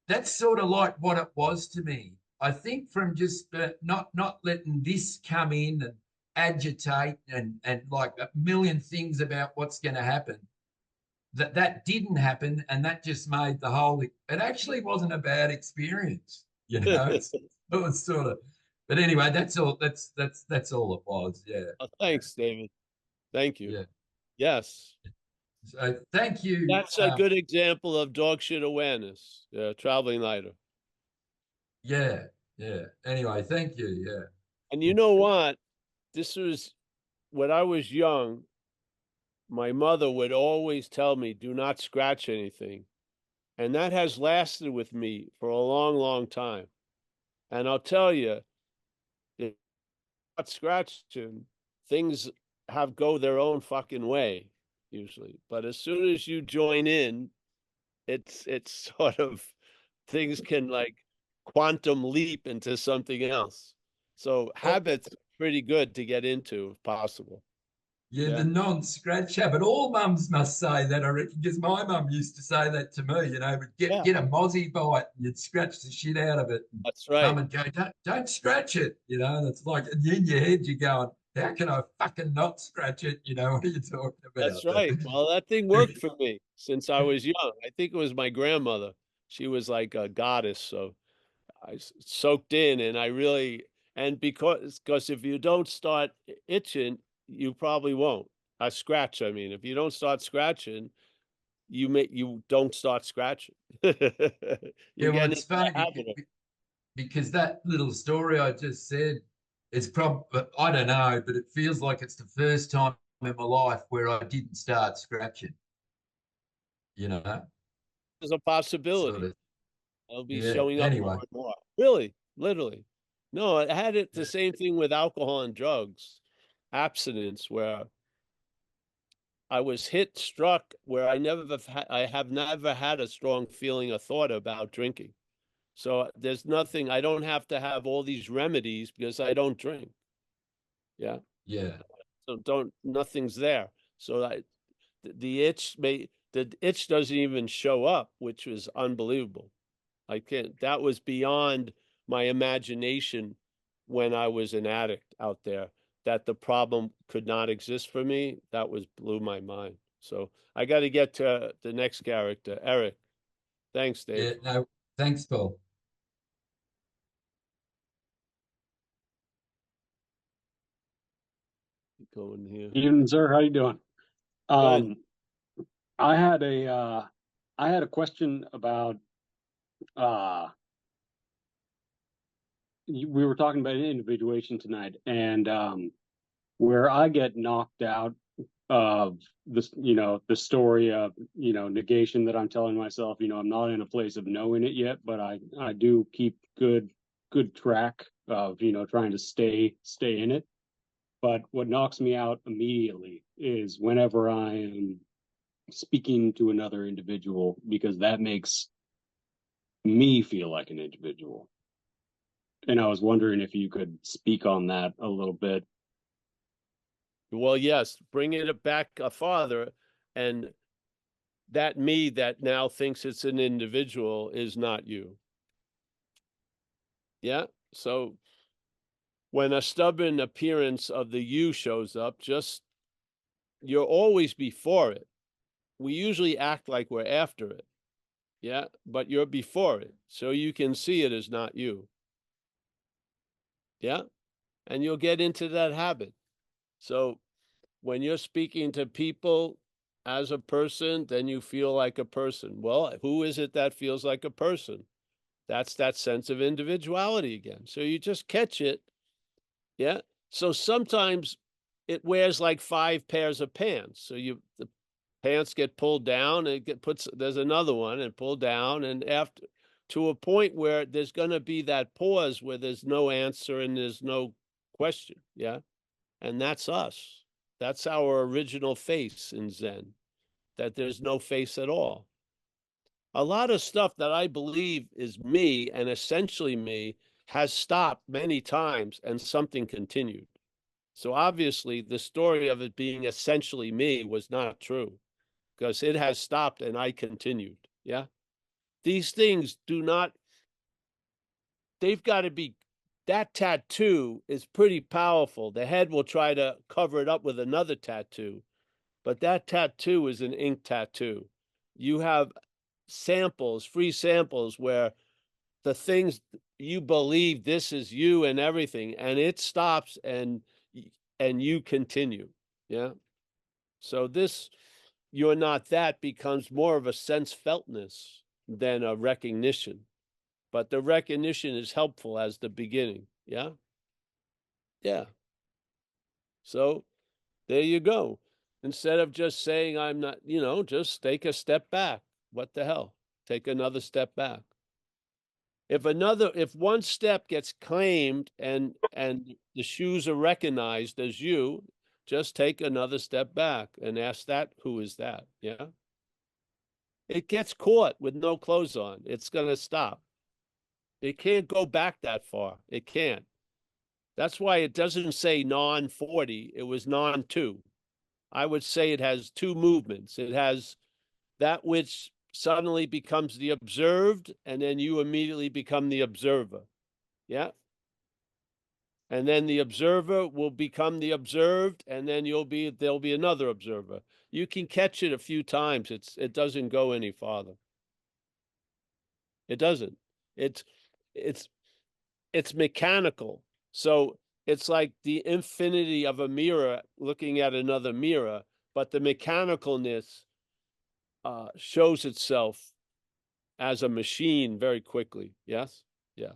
that's sort of like what it was to me. I think from just not letting this come in and agitate and like a million things about what's going to happen, that didn't happen, and that just made the whole. It actually wasn't a bad experience, It was sort of, but anyway, that's all. That's all it was. Yeah. Oh, thanks, David. Thank you. Yeah. Yes. So thank you. That's a good example of dog shit awareness, traveling lighter. Yeah. Yeah. Anyway, thank you. Yeah. And you know what? This was when I was young. My mother would always tell me, do not scratch anything. And that has lasted with me for a long, long time. And I'll tell you, if not scratching, things have go their own fucking way, usually. But as soon as you join in, it's sort of things can like quantum leap into something else. So Oh, habits pretty good to get into if possible. yeah, Yeah. the non-scratch habit. All mums must say that, I reckon, because my mum used to say that to me, would Yeah. get a mozzie bite and you'd scratch the shit out of it. That's Mum right. would go, don't scratch it, and it's like in your head you're going, how can I fucking not scratch it? What are you talking That's about? right. Well, that thing worked for me since I was young. I think it was my grandmother. She was like a goddess, so I soaked in, and I really and because if you don't start itching, you probably won't. I scratch. I mean, if you don't start scratching, you don't start scratching. Yeah, You well, get it's into the funny habit of because that little story I just said is probably, I don't know, but it feels like it's the first time in my life where I didn't start scratching, you know, there's a sort possibility. of. It'll be Yeah. showing up more Anyway, and more. Really, literally. No, I had it the yeah, same thing with alcohol and drugs, abstinence, where I was struck where I have never had a strong feeling or thought about drinking. So there's nothing, I don't have to have all these remedies because I don't drink. Yeah. yeah, So nothing's there. So the itch doesn't even show up, which was unbelievable. I can't, that was beyond my imagination when I was an addict out there, that the problem could not exist for me. That was blew my mind. So I got to get to the next character, Eric. Thanks, yeah. Dave. No, thanks, Paul. Keep going here. Evening, sir. How you doing? Good. Um, I had a question about we were talking about individuation tonight, and where I get knocked out of this, the story of negation that I'm telling myself. I'm not in a place of knowing it yet, but I do keep good track of trying to stay in it. But what knocks me out immediately is whenever I am speaking to another individual, because that makes me feel like an individual. And I was wondering if you could speak on that a little bit. Well, yes, bringing it back farther, and that me that now thinks it's an individual is not you. Yeah. So when a stubborn appearance of the you shows up, just you're always before it. We usually act like we're after it. Yeah. But you're before it. So you can see it as not you. Yeah. And you'll get into that habit. So when you're speaking to people as a person, then you feel like a person. Well, who is it that feels like a person? That's that sense of individuality again. So you just catch it. Yeah. So sometimes it wears like 5 pairs of pants. So the pants get pulled down and there's another one and pulled down, and after to a point where there's going to be that pause where there's no answer and there's no question. Yeah. And that's us. That's our original face in Zen, that there's no face at all. A lot of stuff that I believe is me and essentially me has stopped many times and something continued. So obviously the story of it being essentially me was not true because it has stopped and I continued. Yeah. These things they've got to be, that tattoo is pretty powerful. The head will try to cover it up with another tattoo, but that tattoo is an ink tattoo. You have free samples where the things you believe this is you and everything, and it stops and you continue. Yeah. So this, you're not that becomes more of a sense feltness than a recognition. But the recognition is helpful as the beginning. Yeah. Yeah. So there you go. Instead of just saying, I'm not, just take a step back. What the hell? Take another step back. If one step gets claimed and the shoes are recognized as you, just take another step back and ask that, who is that? Yeah. It gets caught with no clothes on. It's going to stop. It can't go back that far. It can't. That's why it doesn't say non 40. It was non 2. I would say it has two movements. It has that which suddenly becomes the observed, and then you immediately become the observer. Yeah. And then the observer will become the observed, and then there'll be another observer. You can catch it a few times. It doesn't go any farther. It doesn't. It's it's mechanical. So it's like the infinity of a mirror looking at another mirror, but the mechanicalness shows itself as a machine very quickly. Yes? Yeah.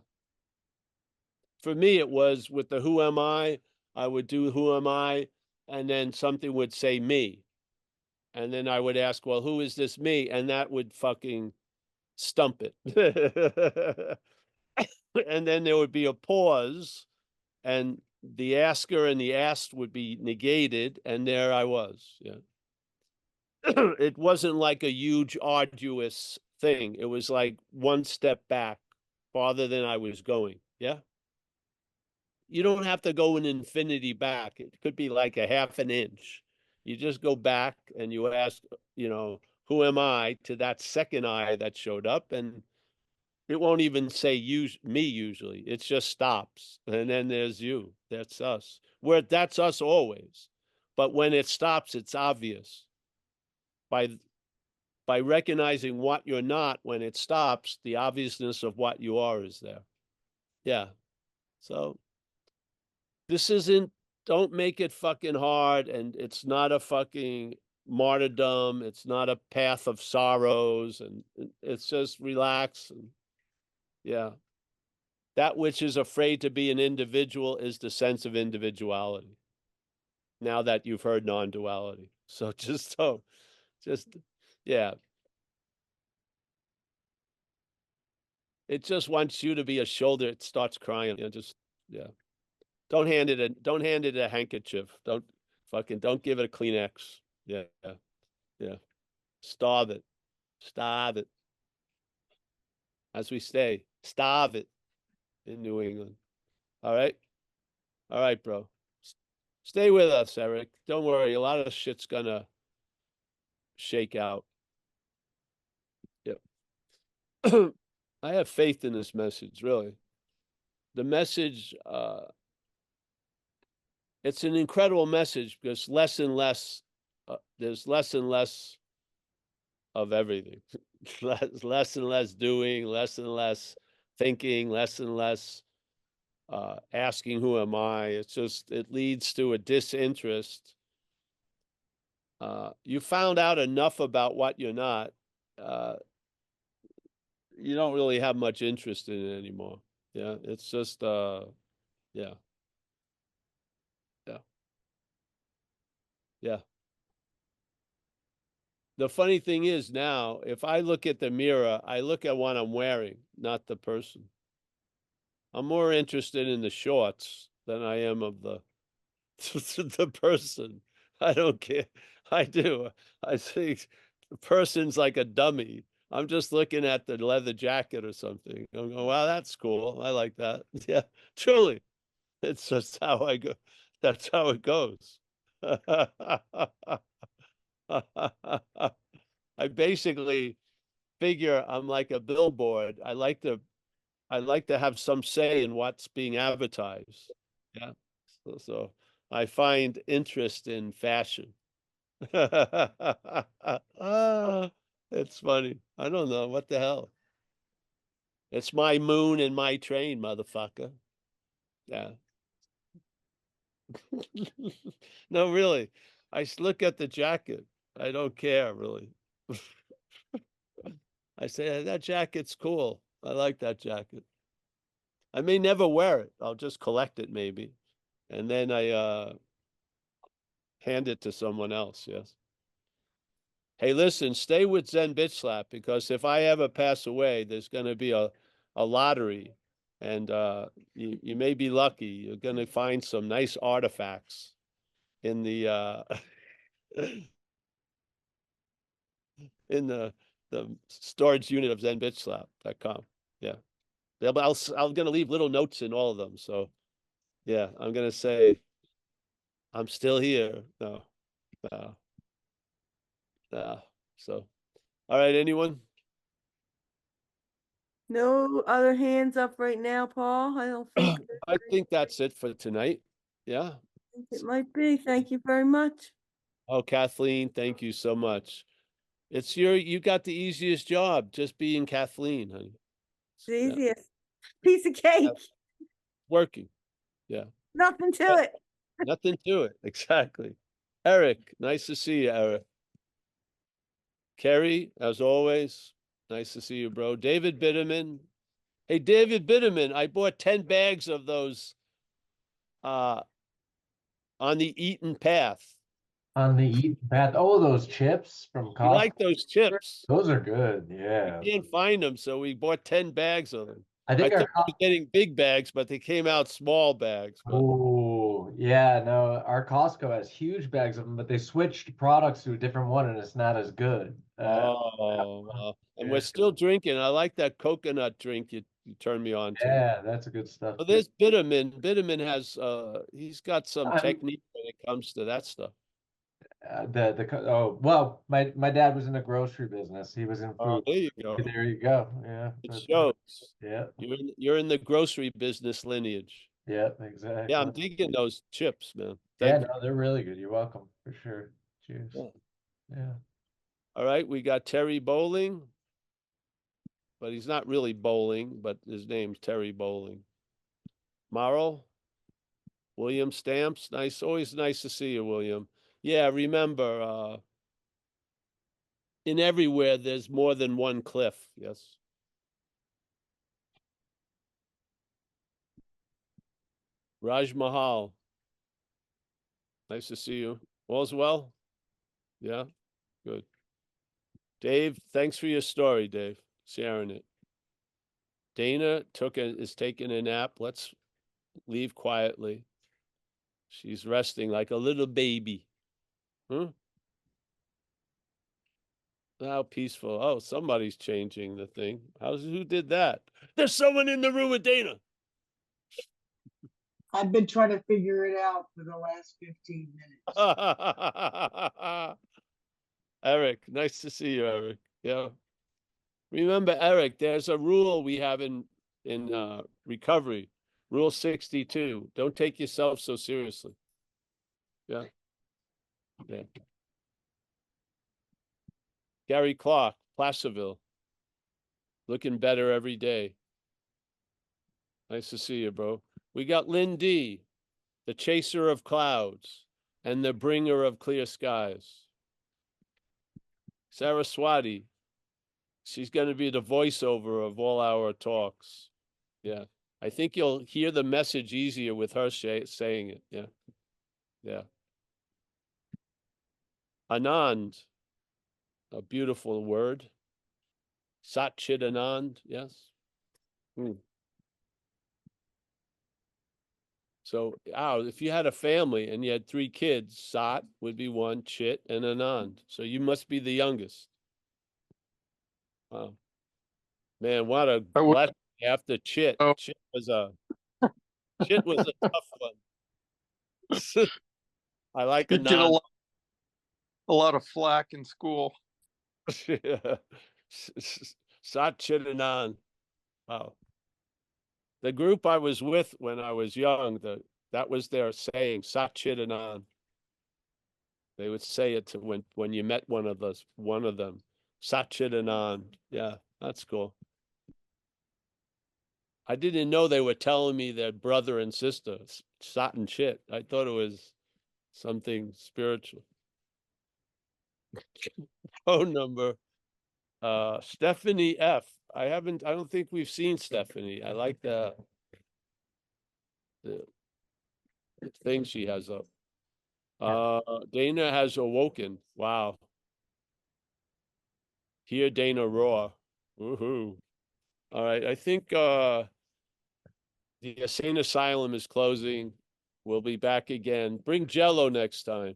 For me, it was with the who am I would do who am I, and then something would say me. And then I would ask, well, who is this me? And that would fucking stump it. And then there would be a pause, and the asker and the asked would be negated, and there I was. Yeah. It wasn't like a huge, arduous thing. It was like one step back, farther than I was going. Yeah. You don't have to go an infinity back. It could be like a half an inch. You just go back and you ask, who am I, to that second I that showed up, and it won't even say me usually. It just stops. And then there's you. That's us. That's us always. But when it stops, it's obvious. By recognizing what you're not, when it stops, the obviousness of what you are is there. Yeah. So don't make it fucking hard, and it's not a fucking martyrdom. It's not a path of sorrows, and it's just relax. And yeah. That which is afraid to be an individual is the sense of individuality. Now that you've heard non-duality. So yeah. It just wants you to be a shoulder. It starts crying. Yeah. Don't hand it a handkerchief. Don't give it a Kleenex. Yeah. Yeah. Starve it. Starve it. As we say, starve it in New England. All right. All right, bro. Stay with us, Eric. Don't worry. A lot of shit's gonna shake out. Yep. I have faith in this message, really. The message, it's an incredible message because there's less and less of everything. Less and less doing, less and less thinking, less and less asking who am I. It leads to a disinterest. You found out enough about what you're not. You don't really have much interest in it anymore. Yeah, it's just yeah. Yeah. Yeah. The funny thing is now, if I look at the mirror, I look at what I'm wearing, not the person. I'm more interested in the shorts than I am of the the person. I don't care. I do. I think the person's like a dummy. I'm just looking at the leather jacket or something. I'm going, wow, that's cool. I like that. Yeah, truly. It's just how I go. That's how it goes. I basically figure I'm like a billboard. I like to have some say in what's being advertised. Yeah. So I find interest in fashion. It's funny. I don't know what the hell. It's my moon and my train, motherfucker. Yeah. No, really. look at the jacket. I don't care really. I say that jacket's cool. I like that jacket. I may never wear it. I'll just collect it maybe. And then I hand it to someone else, yes. Hey, listen, stay with Zen Bitch Slap, because if I ever pass away, there's gonna be a lottery, and you may be lucky. You're gonna find some nice artifacts in the in the storage unit of zenbitchslap.com. Yeah. I'm gonna leave little notes in all of them. So yeah, I'm gonna say I'm still here. No, no, no. So all right, anyone? No other hands up right now, Paul? I don't think. I think that's it for tonight. Yeah. It might be. Thank you very much. Oh, Kathleen, thank you so much. You got the easiest job, just being Kathleen, honey. It's the easiest piece of cake. Working. Yeah. Nothing to it. Nothing to it. Exactly. Eric, nice to see you, Eric. Kerry, as always, nice to see you, bro. David Bitterman. Hey, David Bitterman, I bought 10 bags of those on the Eaton Path. On the Eaton Path. Oh, those chips from You Costco. like those chips? Those are good. Yeah. We can't find them, so we bought 10 bags of them. I I think thought we were getting big bags, but they came out small bags. But Oh, yeah, no, our Costco has huge bags of them, but they switched products to a different one and it's not as good. oh, wow. And Yeah. we're still drinking. I like that coconut drink you turned me on to. Yeah, that's a good stuff Well, too. there's Bitterman. Bitterman has he's got some I'm- technique when it comes to that stuff. Well, my dad was in the grocery business. He was in Oh, food. there you go. There you go. Yeah. It that's- shows. Yeah. You're in the grocery business lineage. Yeah, exactly. Yeah, I'm digging those chips, man. Yeah, Thank you. no, they're really good. You're welcome for sure. Cheers. Yeah. Yeah. All right, we got Terry Bowling, but he's not really bowling, but his name's Terry Bowling. Marl, William Stamps, nice, always nice to see you, William. Yeah, remember, in everywhere there's more than one cliff, yes. Raj Mahal, nice to see you. All's well? Yeah, good. Dave, thanks for your story, Dave, sharing it. Dana is taking a nap. Let's leave quietly. She's resting like a little baby. Huh? How peaceful. Oh, somebody's changing the thing. Who did that? There's someone in the room with Dana. I've been trying to figure it out for the last 15 minutes. Eric, nice to see you, Eric. Yeah. Remember, Eric, there's a rule we have in recovery. Rule 62. Don't take yourself so seriously. Yeah. Yeah. Gary Clark, Placerville. Looking better every day. Nice to see you, bro. We got Lynn D, the chaser of clouds and the bringer of clear skies. Saraswati, she's going to be the voiceover of all our talks. Yeah. I think you'll hear the message easier with her saying it. Yeah. Yeah. Anand, a beautiful word. Satchit Anand, yes. So, if you had a family and you had 3 kids, Sat would be 1, Chit, and Anand. So you must be the youngest. Wow. Man, what a blessing after Chit. Oh. Chit was a tough one. I like You get Anand. a lot of flack in school. Sat, Chit, Anand. Wow. The group I was with when I was young, that was their saying, Sat Chit Anand. They would say it to when you met one of them. Sat Chit Anand. Yeah, that's cool. I didn't know they were telling me their brother and sister, Sat and Chit. I thought it was something spiritual. Phone number. Stephanie F. I don't think we've seen Stephanie. I like the thing she has up. Dana has awoken. Wow. Hear Dana roar. Woohoo. All right. I think the insane asylum is closing. We'll be back again. Bring Jello next time.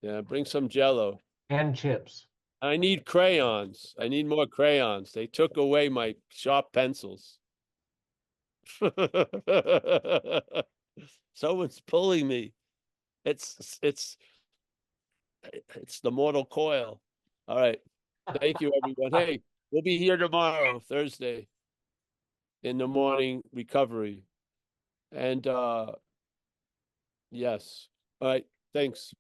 Yeah, bring some Jello. And chips. I need crayons. I need more crayons. They took away my sharp pencils. Someone's pulling me. It's the mortal coil. All right. Thank you, everyone. Hey, we'll be here tomorrow, Thursday, in the morning recovery. And yes. All right. Thanks.